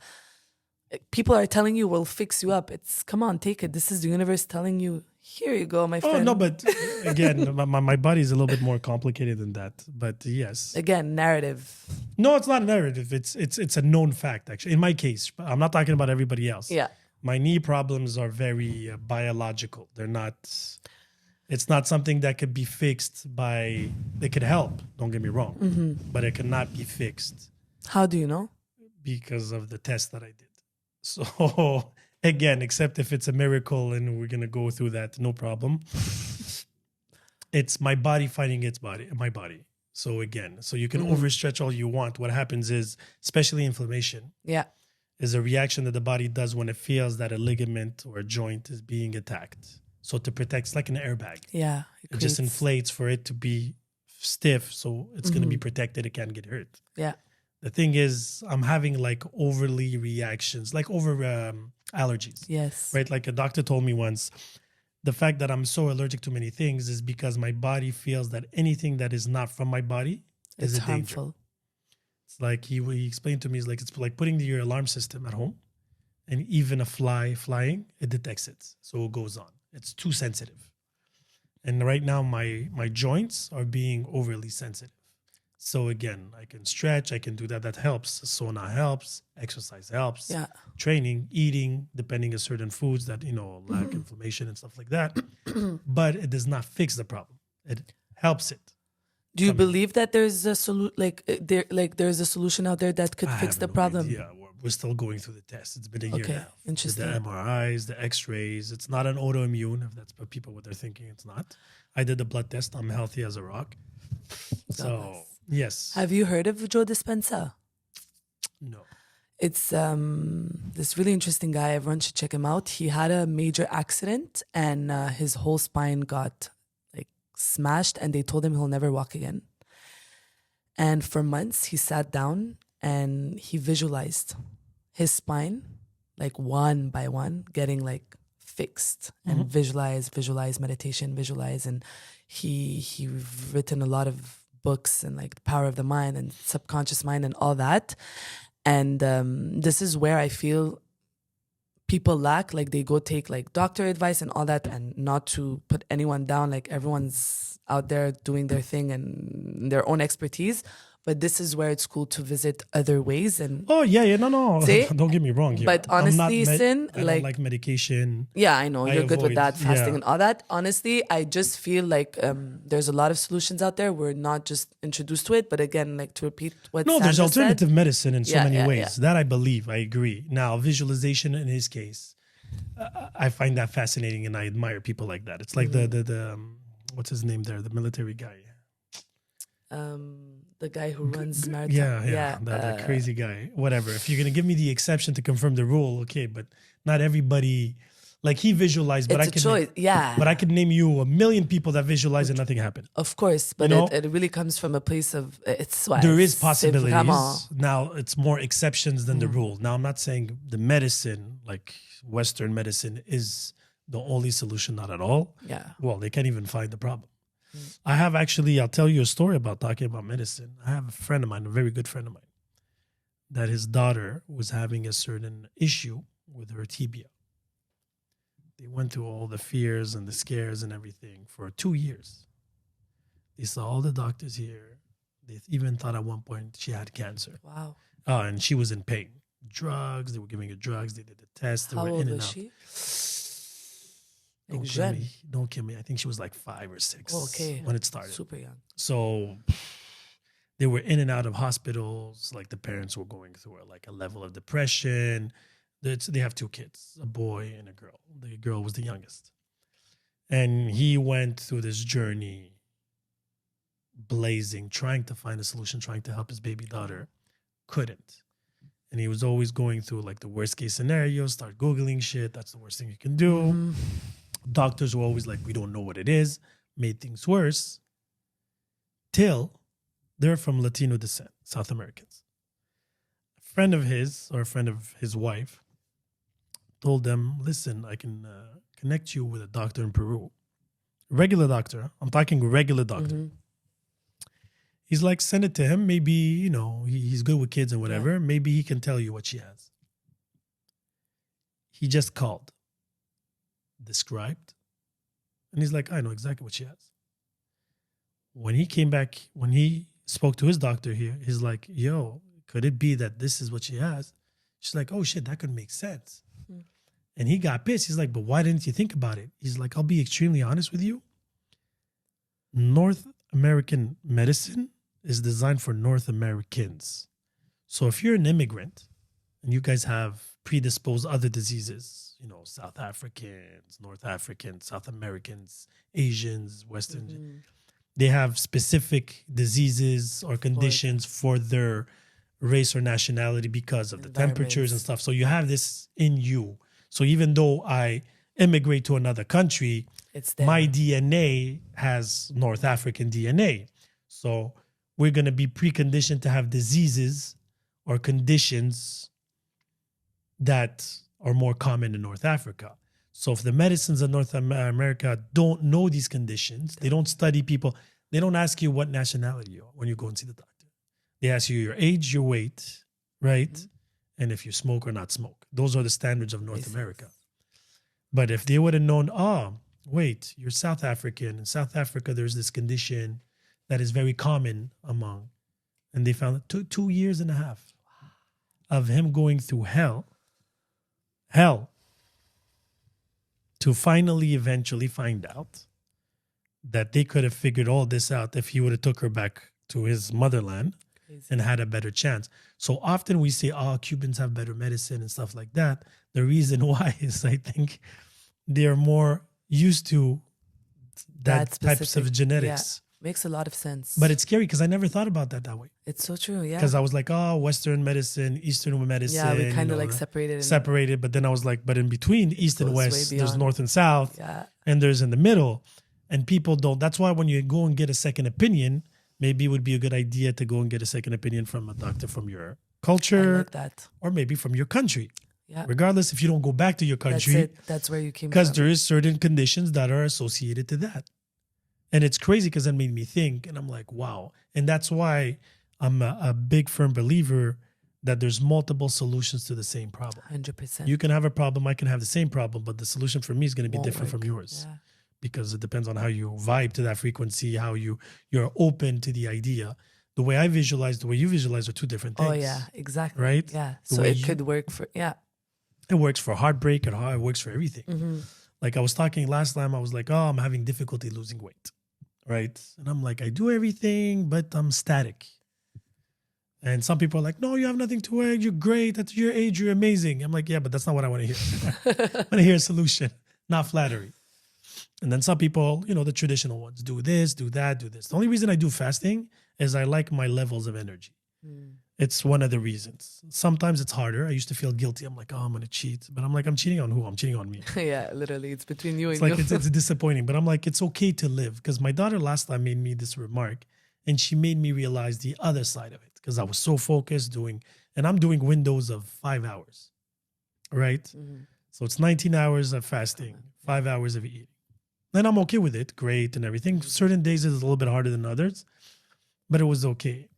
[SPEAKER 2] People are telling you we'll fix you up. Come on, take it. This is the universe telling you, here you go, my friend.
[SPEAKER 1] Oh, no, but again, my body is a little bit more complicated than that. But yes.
[SPEAKER 2] Again, narrative.
[SPEAKER 1] No, it's not a narrative. It's a known fact, actually. In my case, I'm not talking about everybody else.
[SPEAKER 2] Yeah.
[SPEAKER 1] My knee problems are very biological. They're not... It's not something that could be fixed it could help, don't get me wrong, but it cannot be fixed.
[SPEAKER 2] How do you know?
[SPEAKER 1] Because of the test that I did. So again, except if it's a miracle and we're going to go through that, no problem. It's my body fighting my body. So again, you can overstretch all you want. What happens is, especially inflammation, is a reaction that the body does when it feels that a ligament or a joint is being attacked. So to protect, it's like an airbag.
[SPEAKER 2] Yeah.
[SPEAKER 1] It just inflates for it to be stiff. So it's going to be protected. It can't get hurt.
[SPEAKER 2] Yeah.
[SPEAKER 1] The thing is, I'm having like overly reactions, like over allergies.
[SPEAKER 2] Yes.
[SPEAKER 1] Right? Like a doctor told me once, the fact that I'm so allergic to many things is because my body feels that anything that is not from my body is a
[SPEAKER 2] harmful.
[SPEAKER 1] Danger. It's like he explained to me, it's like putting your alarm system at home, and even a fly flying, it detects it. So it goes on. It's too sensitive. And right now, my joints are being overly sensitive. So again, I can stretch, I can do that. That helps. Sauna helps. Exercise helps.
[SPEAKER 2] Yeah.
[SPEAKER 1] Training, eating, depending on certain foods that, lack inflammation and stuff like that. But it does not fix the problem. It helps it.
[SPEAKER 2] Do you believe that there's a there's a solution out there that could fix the problem?
[SPEAKER 1] Yeah, we're still going through the tests. It's been a year now.
[SPEAKER 2] Interesting.
[SPEAKER 1] The MRIs, the X-rays. It's not an autoimmune, if that's what they're thinking. It's not. I did the blood test. I'm healthy as a rock. So, yes.
[SPEAKER 2] Have you heard of Joe Dispenza?
[SPEAKER 1] No.
[SPEAKER 2] It's this really interesting guy. Everyone should check him out. He had a major accident and his whole spine got smashed, and they told him he'll never walk again. And for months, he sat down and he visualized his spine, like one by one, getting fixed and visualize meditation, visualize. And he written a lot of books and like the power of the mind and subconscious mind and all that. And this is where I feel people lack, like they go take like doctor advice and all that, and not to put anyone down, like everyone's out there doing their thing and their own expertise. But this is where it's cool to visit other ways. And
[SPEAKER 1] no.
[SPEAKER 2] See?
[SPEAKER 1] Don't get me wrong here.
[SPEAKER 2] But honestly,
[SPEAKER 1] I
[SPEAKER 2] Sin,
[SPEAKER 1] don't like medication.
[SPEAKER 2] Yeah, I know you're good with
[SPEAKER 1] avoid-
[SPEAKER 2] that, fasting
[SPEAKER 1] yeah.
[SPEAKER 2] and all that. Honestly, I just feel like there's a lot of solutions out there. We're not just introduced to it, but again, like to repeat what
[SPEAKER 1] No, there's
[SPEAKER 2] Sandra
[SPEAKER 1] alternative
[SPEAKER 2] said,
[SPEAKER 1] medicine in so
[SPEAKER 2] Yeah,
[SPEAKER 1] many
[SPEAKER 2] yeah,
[SPEAKER 1] ways. That I believe, I agree. Now, visualization in his case, I find that fascinating, and I admire people like that. It's like the what's his name there, the military guy.
[SPEAKER 2] the guy who runs marathon.
[SPEAKER 1] That crazy guy. Whatever. If you're gonna give me the exception to confirm the rule, okay, but not everybody. Like he visualized, but
[SPEAKER 2] It's
[SPEAKER 1] I
[SPEAKER 2] a
[SPEAKER 1] could
[SPEAKER 2] choice.
[SPEAKER 1] But I could name you a million people that visualize and nothing happened.
[SPEAKER 2] Of course, but
[SPEAKER 1] You know?
[SPEAKER 2] it really comes from a place of it's why
[SPEAKER 1] There is
[SPEAKER 2] c'est
[SPEAKER 1] possibilities.
[SPEAKER 2] vraiment-
[SPEAKER 1] Now it's more exceptions than the rule. Now I'm not saying the medicine, like Western medicine, is the only solution. Not at all.
[SPEAKER 2] Yeah.
[SPEAKER 1] Well, they can't even find the problem. I have actually, I'll tell you a story about talking about medicine. I have a friend of mine, a very good friend of mine, that his daughter was having a certain issue with her tibia. They went through all the fears and the scares and everything for 2 years. They saw all the doctors here. They even thought at one point she had cancer.
[SPEAKER 2] Wow.
[SPEAKER 1] And she was in pain. Drugs, they were giving her drugs. They did the test. They
[SPEAKER 2] How
[SPEAKER 1] were
[SPEAKER 2] old
[SPEAKER 1] in and
[SPEAKER 2] was
[SPEAKER 1] out.
[SPEAKER 2] she?
[SPEAKER 1] Don't
[SPEAKER 2] Like
[SPEAKER 1] kill
[SPEAKER 2] jeune.
[SPEAKER 1] me. Don't kill me. I think she was like 5 or 6
[SPEAKER 2] Oh, okay.
[SPEAKER 1] when it started.
[SPEAKER 2] Super young.
[SPEAKER 1] So they were in and out of hospitals. Like the parents were going through like a level of depression. They have 2 kids, a boy and a girl. The girl was the youngest. And he went through this journey blazing, trying to find a solution, trying to help his baby daughter. Couldn't. And he was always going through like the worst case scenario, start Googling shit. That's the worst thing you can do. Doctors were always like, we don't know what it is. Made things worse. Till they're from Latino descent, South Americans. A friend of his, or a friend of his wife, told them, listen, I can connect you with a doctor in Peru. Regular doctor. I'm talking regular doctor. He's like, send it to him. Maybe, you know, he's good with kids and whatever. Maybe he can tell you what she has. He just called, described, and he's like, I know exactly what she has. When he came back, when he spoke to his doctor here, he's like, yo, could it be that this is what she has? She's like, oh shit, that could make sense. And he got pissed. He's like, but why didn't you think about it? He's like, I'll be extremely honest with you. North American medicine is designed for North Americans. So if you're an immigrant and you guys have predisposed other diseases, you know, South Africans, North Africans, South Americans, Asians, Western, they have specific diseases or conditions for their race or nationality because of the temperatures and stuff. So you have this in you. So even though I immigrate to another country,
[SPEAKER 2] It's there.
[SPEAKER 1] my DNA has North African DNA. So we're going to be preconditioned to have diseases or conditions that are more common in North Africa. So if the medicines in North America don't know these conditions, they don't study people, they don't ask you what nationality you are when you go and see the doctor. They ask you your age, your weight, right? And if you smoke or not smoke. Those are the standards of North America. But if they would have known, oh, wait, you're South African. In South Africa, there's this condition that is very common among. And they found it took 2 years and a half of him going through hell, to finally eventually find out that they could have figured all this out if he would have took her back to his motherland and had a better chance. So often we say, oh, Cubans have better medicine and stuff like that. The reason why is I think they're more used to that types of genetics.
[SPEAKER 2] Yeah. Makes a lot of sense.
[SPEAKER 1] But it's scary because I never thought about that way.
[SPEAKER 2] It's so true, yeah.
[SPEAKER 1] Because I was like, oh, Western medicine, Eastern medicine.
[SPEAKER 2] Yeah, we kind of like separated.
[SPEAKER 1] Separated, but then I was like, but in between East and West, there's North and South, and there's in the middle. And people don't. That's why when you go and get a second opinion, maybe it would be a good idea to go and get a second opinion from a doctor from your culture.
[SPEAKER 2] I like that.
[SPEAKER 1] Or maybe from your country.
[SPEAKER 2] Yeah.
[SPEAKER 1] regardless if you don't go back to your
[SPEAKER 2] That's
[SPEAKER 1] country,
[SPEAKER 2] it. That's where you came
[SPEAKER 1] because
[SPEAKER 2] from.
[SPEAKER 1] there is certain conditions that are associated to that. And it's crazy because it made me think, and I'm like, wow. And that's why I'm a big firm believer that there's multiple solutions to the same problem.
[SPEAKER 2] 100%.
[SPEAKER 1] You can have a problem, I can have the same problem, but the solution for me is going to be
[SPEAKER 2] Won't
[SPEAKER 1] different
[SPEAKER 2] work.
[SPEAKER 1] from yours.
[SPEAKER 2] Yeah.
[SPEAKER 1] Because it depends on how you vibe to that frequency, how you're open to the idea. The way I visualize, the way you visualize are two different things.
[SPEAKER 2] Oh, yeah, exactly.
[SPEAKER 1] Right?
[SPEAKER 2] Yeah.
[SPEAKER 1] The
[SPEAKER 2] So
[SPEAKER 1] way
[SPEAKER 2] it could work for, yeah.
[SPEAKER 1] It works for heartbreak and it works for everything.
[SPEAKER 2] Mm-hmm.
[SPEAKER 1] Like I was talking last time, I was like, oh, I'm having difficulty losing weight. Right? And I'm like, I do everything, but I'm static. And some people are like, no, you have nothing to wear. You're great. At your age, you're amazing. I'm like, yeah, but that's not what I want to hear. I want to hear a solution, not flattery. And then some people, the traditional ones, do this, do that, do this. The only reason I do fasting is I like my levels of energy.
[SPEAKER 2] Mm.
[SPEAKER 1] It's one of the reasons. Sometimes it's harder. I used to feel guilty. I'm like, oh, I'm going to cheat. But I'm like, I'm cheating on who? I'm cheating on me.
[SPEAKER 2] Yeah, literally. It's between you
[SPEAKER 1] It's
[SPEAKER 2] and
[SPEAKER 1] like,
[SPEAKER 2] you.
[SPEAKER 1] it's disappointing. But I'm like, it's okay to live. Because my daughter last time made me this remark. And she made me realize the other side of it. Because I was so focused and I'm doing windows of 5 hours. Right?
[SPEAKER 2] Mm-hmm.
[SPEAKER 1] So it's 19 hours of fasting, 5 hours of eating. And I'm okay with it. Great and everything. Certain days is a little bit harder than others. But it was okay.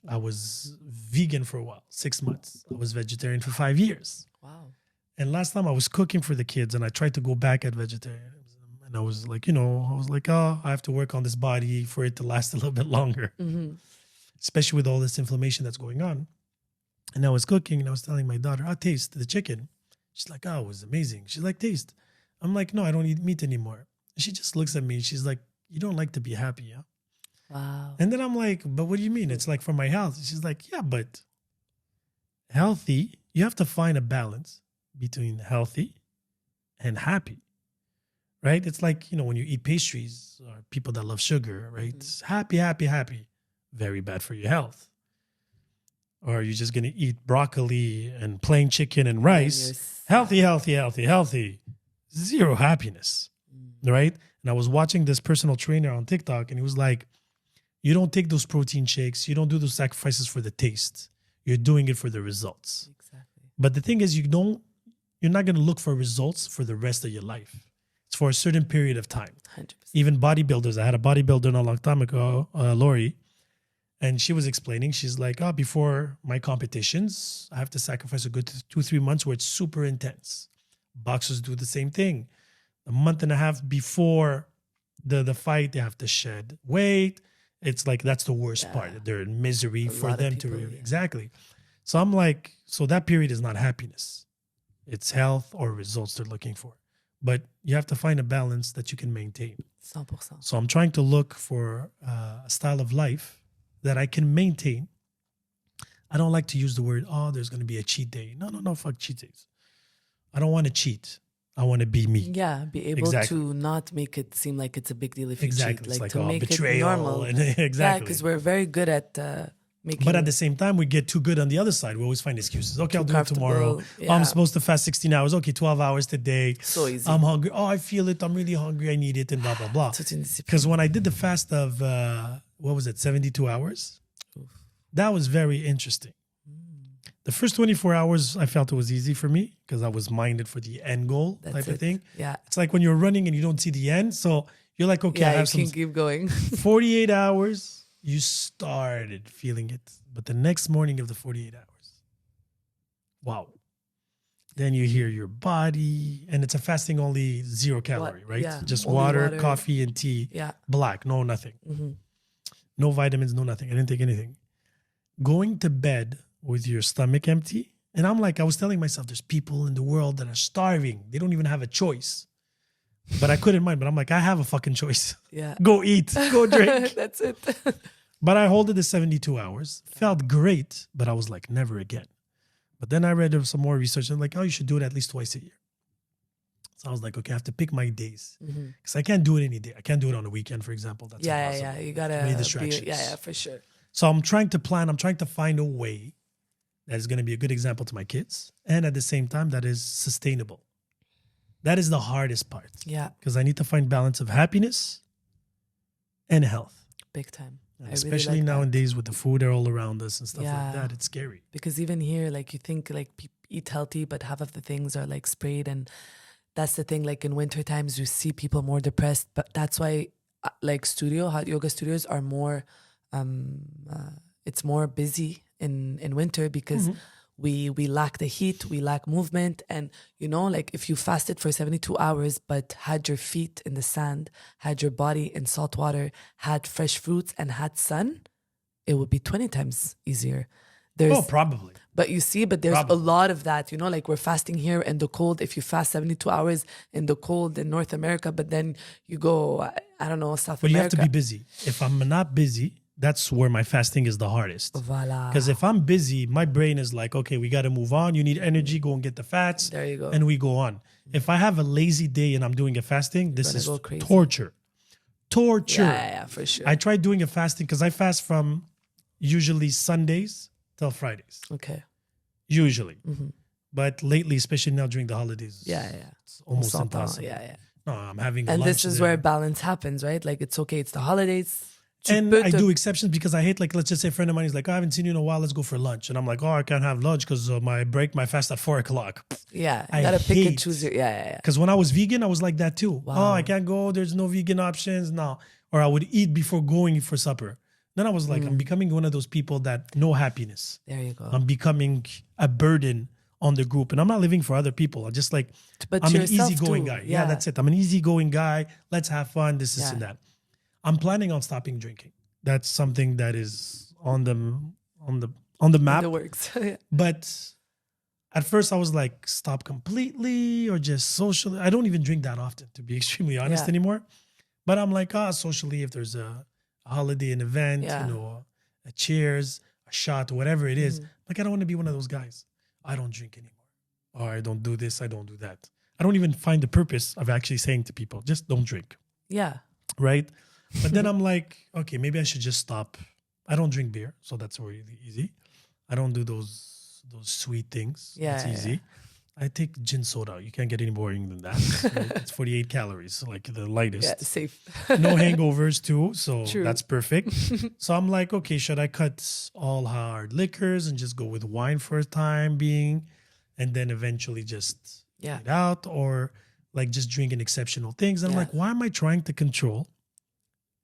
[SPEAKER 1] I was vegan for a while, 6 months. I was vegetarian for 5 years.
[SPEAKER 2] Wow.
[SPEAKER 1] And last time I was cooking for the kids and I tried to go back at vegetarianism. And I was like, oh, I have to work on this body for it to last a little bit longer,
[SPEAKER 2] Mm-hmm.
[SPEAKER 1] especially with all this inflammation that's going on. And I was cooking and I was telling my daughter, taste the chicken. She's like, oh, it was amazing. She's like, taste. I'm like, no, I don't eat meat anymore. And she just looks at me and she's like, you don't like to be happy, yeah?
[SPEAKER 2] Wow.
[SPEAKER 1] And then I'm like, but what do you mean? It's like for my health. She's like, yeah, but healthy, you have to find a balance between healthy and happy, right? It's like, when you eat pastries or people that love sugar, right?
[SPEAKER 2] Mm-hmm.
[SPEAKER 1] Happy, happy, happy. Very bad for your health. Or are you just going to eat broccoli and plain chicken and rice? Healthy, healthy, healthy, healthy. Zero happiness, right? And I was watching this personal trainer on TikTok and he was like, you don't take those protein shakes. You don't do those sacrifices for the taste. You're doing it for the results.
[SPEAKER 2] Exactly.
[SPEAKER 1] But the thing is, you're not going to look for results for the rest of your life. It's for a certain period of time.
[SPEAKER 2] 100%.
[SPEAKER 1] Even bodybuilders. I had a bodybuilder not a long time ago, Lori, and she was explaining, she's like, before my competitions, I have to sacrifice a good 2-3 months where it's super intense. Boxers do the same thing. A month and a half before the fight, they have to shed weight. It's like, that's the worst part. They're in misery for them to really. Exactly. So I'm like, so that period is not happiness. It's health or results they're looking for. But you have to find a balance that you can maintain.
[SPEAKER 2] 100%.
[SPEAKER 1] So I'm trying to look for a style of life that I can maintain. I don't like to use the word, there's going to be a cheat day. No, fuck cheat days. I don't want to cheat. I want to be me.
[SPEAKER 2] Yeah, be able to not make it seem like it's a big deal if you cheat.
[SPEAKER 1] It's like
[SPEAKER 2] to make
[SPEAKER 1] betrayal.
[SPEAKER 2] it normal.
[SPEAKER 1] Exactly.
[SPEAKER 2] Yeah, because we're very good at making.
[SPEAKER 1] But at the same time, we get too good on the other side. We always find excuses. Okay, I'll do it tomorrow.
[SPEAKER 2] Yeah.
[SPEAKER 1] I'm supposed to fast 16 hours. Okay, 12 hours today.
[SPEAKER 2] So easy.
[SPEAKER 1] I'm hungry. I feel it. I'm really hungry. I need it and blah, blah, blah. Because when I did the fast of, 72 hours? Oof. That was very interesting. The first 24 hours, I felt it was easy for me because I was minded for the end goal type of thing.
[SPEAKER 2] Yeah.
[SPEAKER 1] It's like when you're running and you don't see the end. So you're like, okay, I have
[SPEAKER 2] you can keep going.
[SPEAKER 1] 48 hours, you started feeling it. But the next morning of the 48 hours, wow. Then you hear your body, and it's a fasting only 0 calorie, right?
[SPEAKER 2] Yeah,
[SPEAKER 1] just water, coffee, and tea.
[SPEAKER 2] Yeah.
[SPEAKER 1] Black, no nothing.
[SPEAKER 2] Mm-hmm.
[SPEAKER 1] No vitamins, no nothing. I didn't take anything. Going to bed with your stomach empty. And I was telling myself, there's people in the world that are starving. They don't even have a choice. But I couldn't mind. But I'm like, I have a fucking choice.
[SPEAKER 2] Yeah.
[SPEAKER 1] Go eat, go drink.
[SPEAKER 2] That's it.
[SPEAKER 1] But I hold it the 72 hours. Felt great, but I was like, never again. But then I read some more research and you should do it at least twice a year. So I was like, okay, I have to pick my days. Because I can't do it any day. I can't do it on a weekend, for example. That's impossible.
[SPEAKER 2] Yeah. You got to
[SPEAKER 1] many distractions.
[SPEAKER 2] for sure.
[SPEAKER 1] So I'm trying to plan. I'm trying to find a way that is going to be a good example to my kids. And at the same time, that is sustainable. That is the hardest part.
[SPEAKER 2] Yeah.
[SPEAKER 1] Because I need to find balance of happiness and health.
[SPEAKER 2] Big time.
[SPEAKER 1] Especially nowadays with the food all around us and stuff like that, it's scary.
[SPEAKER 2] Because even here, you think eat healthy, but half of the things are like sprayed. And that's the thing. Like in winter times, you see people more depressed, but that's why like hot yoga studios are more, it's more busy in winter because we lack the heat, we lack movement. And, you know, like if you fasted for 72 hours, but had your feet in the sand, had your body in salt water, had fresh fruits and had sun, it would be 20 times easier.
[SPEAKER 1] Probably.
[SPEAKER 2] But you see, there's a lot of that, you know, like we're fasting here in the cold. If you fast 72 hours in the cold in North America, but then you go, I don't know, South America.
[SPEAKER 1] But you have to be busy. If I'm not busy, that's where my fasting is the hardest.
[SPEAKER 2] Voila.
[SPEAKER 1] Because if I'm busy, my brain is like, okay, we got to move on. You need energy, go and get the fats.
[SPEAKER 2] There you go.
[SPEAKER 1] And we go on. If I have a lazy day and I'm doing a fasting, this is torture.
[SPEAKER 2] Yeah, for sure.
[SPEAKER 1] I tried doing a fasting because I fast from usually Sundays till Fridays.
[SPEAKER 2] Okay.
[SPEAKER 1] Usually. But lately, especially now during the holidays, it's almost impossible.
[SPEAKER 2] Yeah.
[SPEAKER 1] No, I'm having
[SPEAKER 2] and
[SPEAKER 1] lunch
[SPEAKER 2] this is
[SPEAKER 1] there.
[SPEAKER 2] where balance happens, right? Like it's okay, it's the holidays.
[SPEAKER 1] And I do exceptions because I hate, like, let's just say a friend of mine is like, I haven't seen you in a while, let's go for lunch. And I'm like, I can't have lunch because my fast at 4:00.
[SPEAKER 2] Yeah, you gotta pick and choose your,
[SPEAKER 1] Because when I was vegan, I was like that too.
[SPEAKER 2] Wow.
[SPEAKER 1] I can't go, there's no vegan options. No. Or I would eat before going for supper. Then I was like, I'm becoming one of those people that no happiness.
[SPEAKER 2] There you go.
[SPEAKER 1] I'm becoming a burden on the group. And I'm not living for other people. I'm just like, I'm an easygoing guy. Yeah, that's it. I'm an easygoing guy. Let's have fun, this and that. I'm planning on stopping drinking. That's something that is on the map.
[SPEAKER 2] In the works.
[SPEAKER 1] But at first I was like, stop completely or just socially. I don't even drink that often, to be extremely honest anymore. But I'm like, socially, if there's a holiday, an event, you know, a cheers, a shot, whatever it is. Like, I don't want to be one of those guys. I don't drink anymore. Or I don't do this, I don't do that. I don't even find the purpose of actually saying to people, just don't drink.
[SPEAKER 2] Yeah.
[SPEAKER 1] Right? But then I'm like, okay, maybe I should just stop. I don't drink beer, so that's really easy. I don't do those sweet things.
[SPEAKER 2] Yeah,
[SPEAKER 1] it's easy. I take gin soda. You can't get any boring than that. Right? It's 48 calories, like the lightest.
[SPEAKER 2] Yeah, safe.
[SPEAKER 1] No hangovers too, so
[SPEAKER 2] True.
[SPEAKER 1] that's perfect. So I'm like, okay, should I cut all hard liquors and just go with wine for a time being, and then eventually just get out, or like just drinking exceptional things? And I'm like, why am I trying to control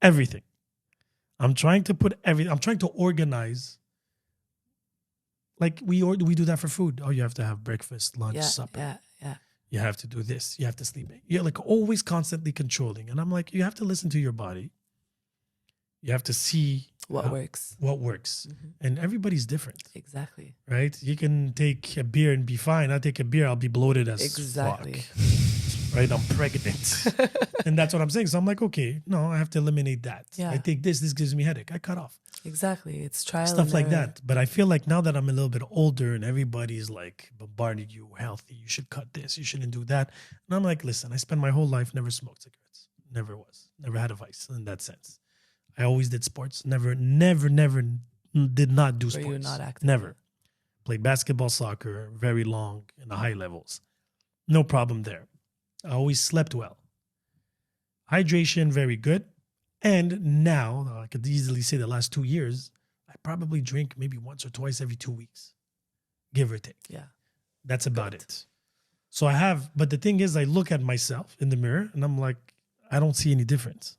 [SPEAKER 1] everything? I'm trying to put everything. I'm trying to organize. Like we do that for food. Oh, you have to have breakfast, lunch, supper.
[SPEAKER 2] Yeah.
[SPEAKER 1] You have to do this. You have to sleep. You're like always constantly controlling. And I'm like, you have to listen to your body. You have to see
[SPEAKER 2] what works.
[SPEAKER 1] And everybody's different.
[SPEAKER 2] Exactly.
[SPEAKER 1] Right? You can take a beer and be fine. I take a beer, I'll be bloated as fuck. Right? I'm pregnant. And that's what I'm saying. So I'm like, okay, no, I have to eliminate that.
[SPEAKER 2] Yeah.
[SPEAKER 1] I take this gives me headache. I cut off.
[SPEAKER 2] Exactly. It's trial
[SPEAKER 1] Stuff like
[SPEAKER 2] and error.
[SPEAKER 1] that. But I feel like now that I'm a little bit older and everybody's like bombarding you, healthy, you should cut this, you shouldn't do that. And I'm like, listen, I spent my whole life never smoked cigarettes. Never had a vice in that sense. I always did sports. Never did not do sports.
[SPEAKER 2] Were you not active?
[SPEAKER 1] Never. Played basketball, soccer, very long in the high levels. No problem there. I always slept well. Hydration, very good. And now, I could easily say the last 2 years, I probably drink maybe once or twice every 2 weeks, give or take.
[SPEAKER 2] Yeah.
[SPEAKER 1] That's about it. So but the thing is, I look at myself in the mirror and I'm like, I don't see any difference.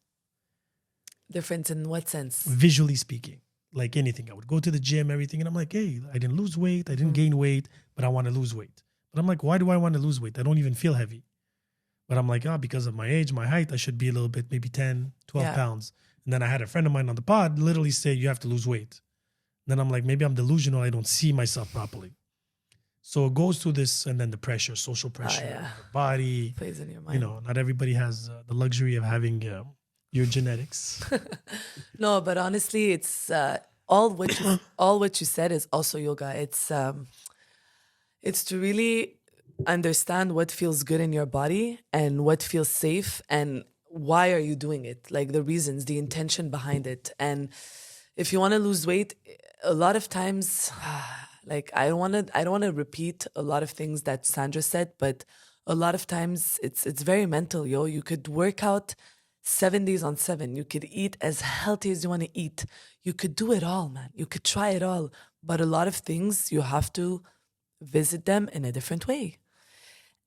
[SPEAKER 2] Difference in what sense?
[SPEAKER 1] Visually speaking, like anything. I would go to the gym, everything, and I'm like, hey, I didn't lose weight, I didn't gain weight, but I want to lose weight. But I'm like, why do I want to lose weight? I don't even feel heavy. But I'm like, because of my age, my height, I should be a little bit, maybe 10, 12 pounds. And then I had a friend of mine on the pod literally say, you have to lose weight. And then I'm like, maybe I'm delusional. I don't see myself properly. So it goes through this, and then the pressure, social pressure, the body.
[SPEAKER 2] Plays in your mind.
[SPEAKER 1] You know, not everybody has the luxury of having your genetics.
[SPEAKER 2] No, but honestly, it's all what you said is also yoga. It's to really understand what feels good in your body and what feels safe and why are you doing it, like the reasons, the intention behind it. And if you want to lose weight, a lot of times, like I don't want to repeat a lot of things that Sandra said, but a lot of times it's very mental. You could work out 7 days on 7. You could eat as healthy as you want to eat. You could do it all, man. You could try it all, but a lot of things you have to visit them in a different way.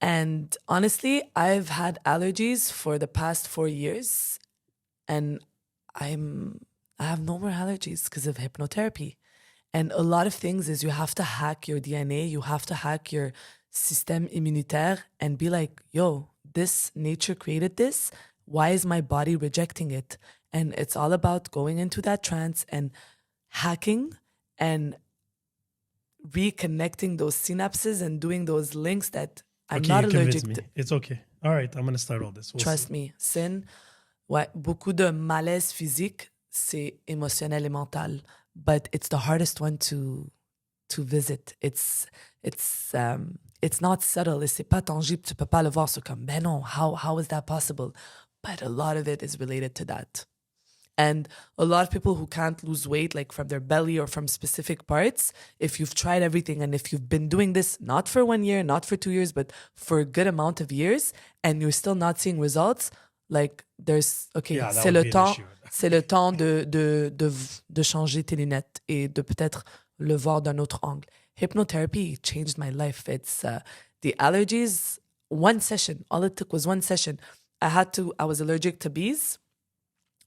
[SPEAKER 2] And honestly, I've had allergies for the past 4 years, and I have no more allergies because of hypnotherapy. And a lot of things is you have to hack your DNA, you have to hack your système immunitaire and be like, yo, this nature created this. Why is my body rejecting it? And it's all about going into that trance and hacking and reconnecting those synapses and doing those links that I'm not allergic
[SPEAKER 1] me.
[SPEAKER 2] to.
[SPEAKER 1] It's okay. All right, I'm going to start all this.
[SPEAKER 2] Trust me, Sin, ouais, beaucoup de malaise physique, c'est émotionnel et mental, but it's the hardest one to visit. It's not subtle, et c'est pas tangible, tu peux pas le voir, c'est comme, ben non, how is that possible? But a lot of it is related to that. And a lot of people who can't lose weight, like from their belly or from specific parts, if you've tried everything and if you've been doing this, not for 1 year, not for 2 years, but for a good amount of years, and you're still not seeing results, like there's, okay, c'est le temps de changer tes lunettes et de peut-être le voir d'un autre angle. Hypnotherapy changed my life. It's the allergies, one session, all it took was one session. I was allergic to bees,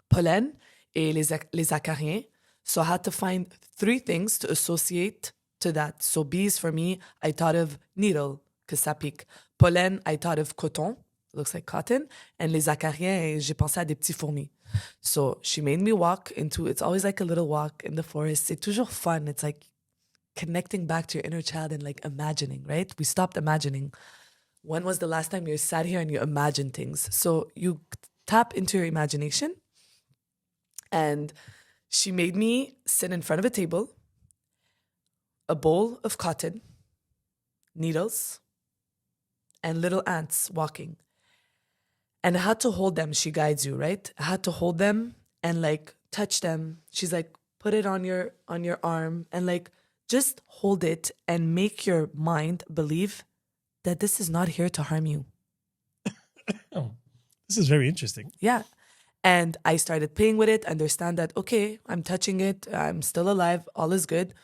[SPEAKER 2] pollen, et les acariens. So I had to find 3 things to associate to that. So bees, for me, I thought of needle, que ça pique. Pollen, I thought of coton, looks like cotton. And les acariens, j'ai pensé à des petits fourmis. So she made me walk into, it's always like a little walk in the forest. C'est toujours fun. It's like connecting back to your inner child and like imagining, right? We stopped imagining. When was the last time you sat here and you imagined things? So you tap into your imagination. And she made me sit in front of a table, a bowl of cotton, needles, and little ants walking. And I had to hold them. She guides you, right? I had to hold them and like touch them. She's like, put it on your arm and like just hold it and make your mind believe that this is not here to harm you.
[SPEAKER 1] Oh, this is very interesting.
[SPEAKER 2] Yeah. And I started playing with it, understand that, okay, I'm touching it, I'm still alive, all is good.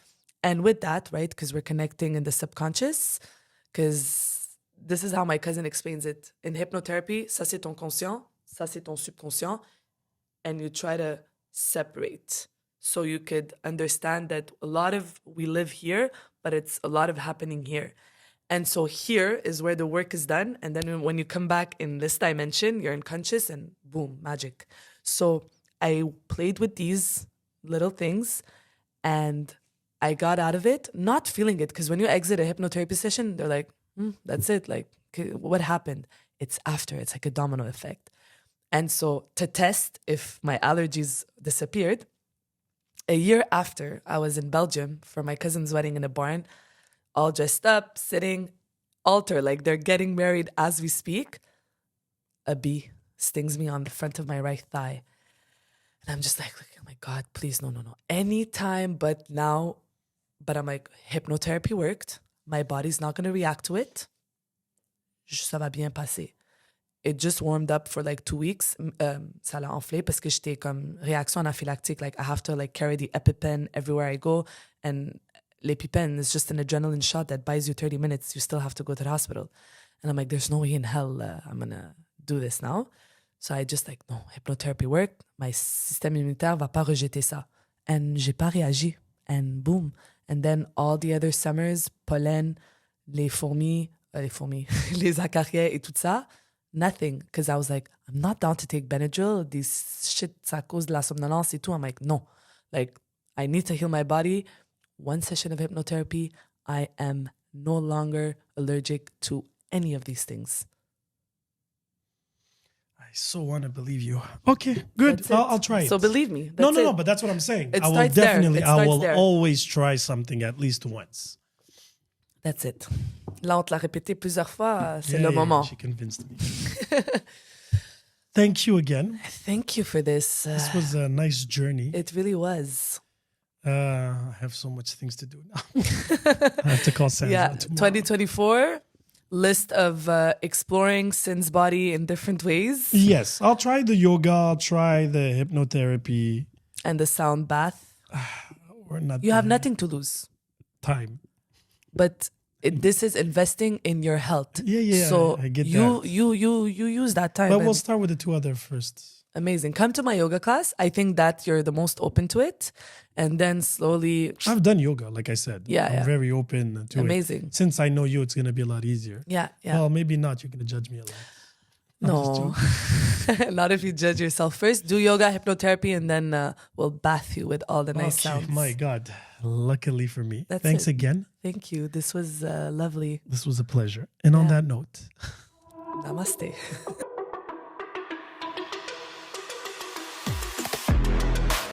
[SPEAKER 2] And with that, right, because we're connecting in the subconscious, because this is how my cousin explains it. In hypnotherapy, ça c'est ton conscient, ça c'est ton subconscient, and you try to separate. So you could understand that we live here, but it's a lot of happening here. And so here is where the work is done. And then when you come back in this dimension, you're unconscious and boom, magic. So I played with these little things and I got out of it, not feeling it. Because when you exit a hypnotherapy session, they're like, that's it. Like, what happened? It's after. It's like a domino effect. And so to test if my allergies disappeared, a year after, I was in Belgium for my cousin's wedding in a barn, all dressed up, sitting, altar, like they're getting married as we speak. A bee stings me on the front of my right thigh. And I'm just like, oh my God, please, no. Anytime but now. But I'm like, hypnotherapy worked. My body's not going to react to it. Ça va bien passer. It just warmed up for like 2 weeks. Ça l'a enflé parce que j'étais comme réaction anaphylactique. Like I have to like carry the EpiPen everywhere I go. And l'EpiPen is just an adrenaline shot that buys you 30 minutes. You still have to go to the hospital. And I'm like, there's no way in hell I'm going to do this now. So I just like, no, hypnotherapy worked. My système immunitaire va pas rejeter ça. And j'ai pas réagi. And boom. And then all the other summers, pollen, les fourmis, les acariens et tout ça, nothing. Because I was like, I'm not down to take Benadryl. This shit, ça cause de la somnolence et tout. I'm like, no. Like, I need to heal my body. One session of hypnotherapy, I am no longer allergic to any of these things.
[SPEAKER 1] I so want to believe you. Okay, good. I'll try it.
[SPEAKER 2] So believe me.
[SPEAKER 1] No, but that's what I'm saying. I will always try something at least once.
[SPEAKER 2] That's it. Là, on te l'a répété plusieurs fois. C'est le moment.
[SPEAKER 1] She convinced me. Thank you again.
[SPEAKER 2] Thank you for this.
[SPEAKER 1] This was a nice journey.
[SPEAKER 2] It really was.
[SPEAKER 1] I have so much things to do now. I have to call Sandra tomorrow.
[SPEAKER 2] 2024, list of exploring Sin's body in different ways.
[SPEAKER 1] Yes, I'll try the yoga. I'll try the hypnotherapy.
[SPEAKER 2] And the sound bath.
[SPEAKER 1] We're not
[SPEAKER 2] you have nothing to lose.
[SPEAKER 1] Time.
[SPEAKER 2] But This is investing in your health.
[SPEAKER 1] Yeah,
[SPEAKER 2] So
[SPEAKER 1] I get
[SPEAKER 2] you
[SPEAKER 1] that.
[SPEAKER 2] you use that time.
[SPEAKER 1] But
[SPEAKER 2] and-
[SPEAKER 1] we'll start with the two other first.
[SPEAKER 2] Amazing. Come to my yoga class. I think that you're the most open to it. And then slowly,
[SPEAKER 1] I've done yoga, like I said.
[SPEAKER 2] Yeah,
[SPEAKER 1] I'm
[SPEAKER 2] yeah.
[SPEAKER 1] very open to it.
[SPEAKER 2] Amazing.
[SPEAKER 1] Since I know you, it's going to be a lot easier.
[SPEAKER 2] yeah.
[SPEAKER 1] Well, maybe not. You're going to judge me a lot.
[SPEAKER 2] No, not if you judge yourself. First, do yoga, hypnotherapy, and then we'll bath you with all the nice sounds.
[SPEAKER 1] My God. Luckily for me.
[SPEAKER 2] That's
[SPEAKER 1] Thanks
[SPEAKER 2] it.
[SPEAKER 1] again.
[SPEAKER 2] Thank you. This was lovely.
[SPEAKER 1] This was a pleasure. And on
[SPEAKER 2] Yeah.
[SPEAKER 1] that note,
[SPEAKER 2] Namaste.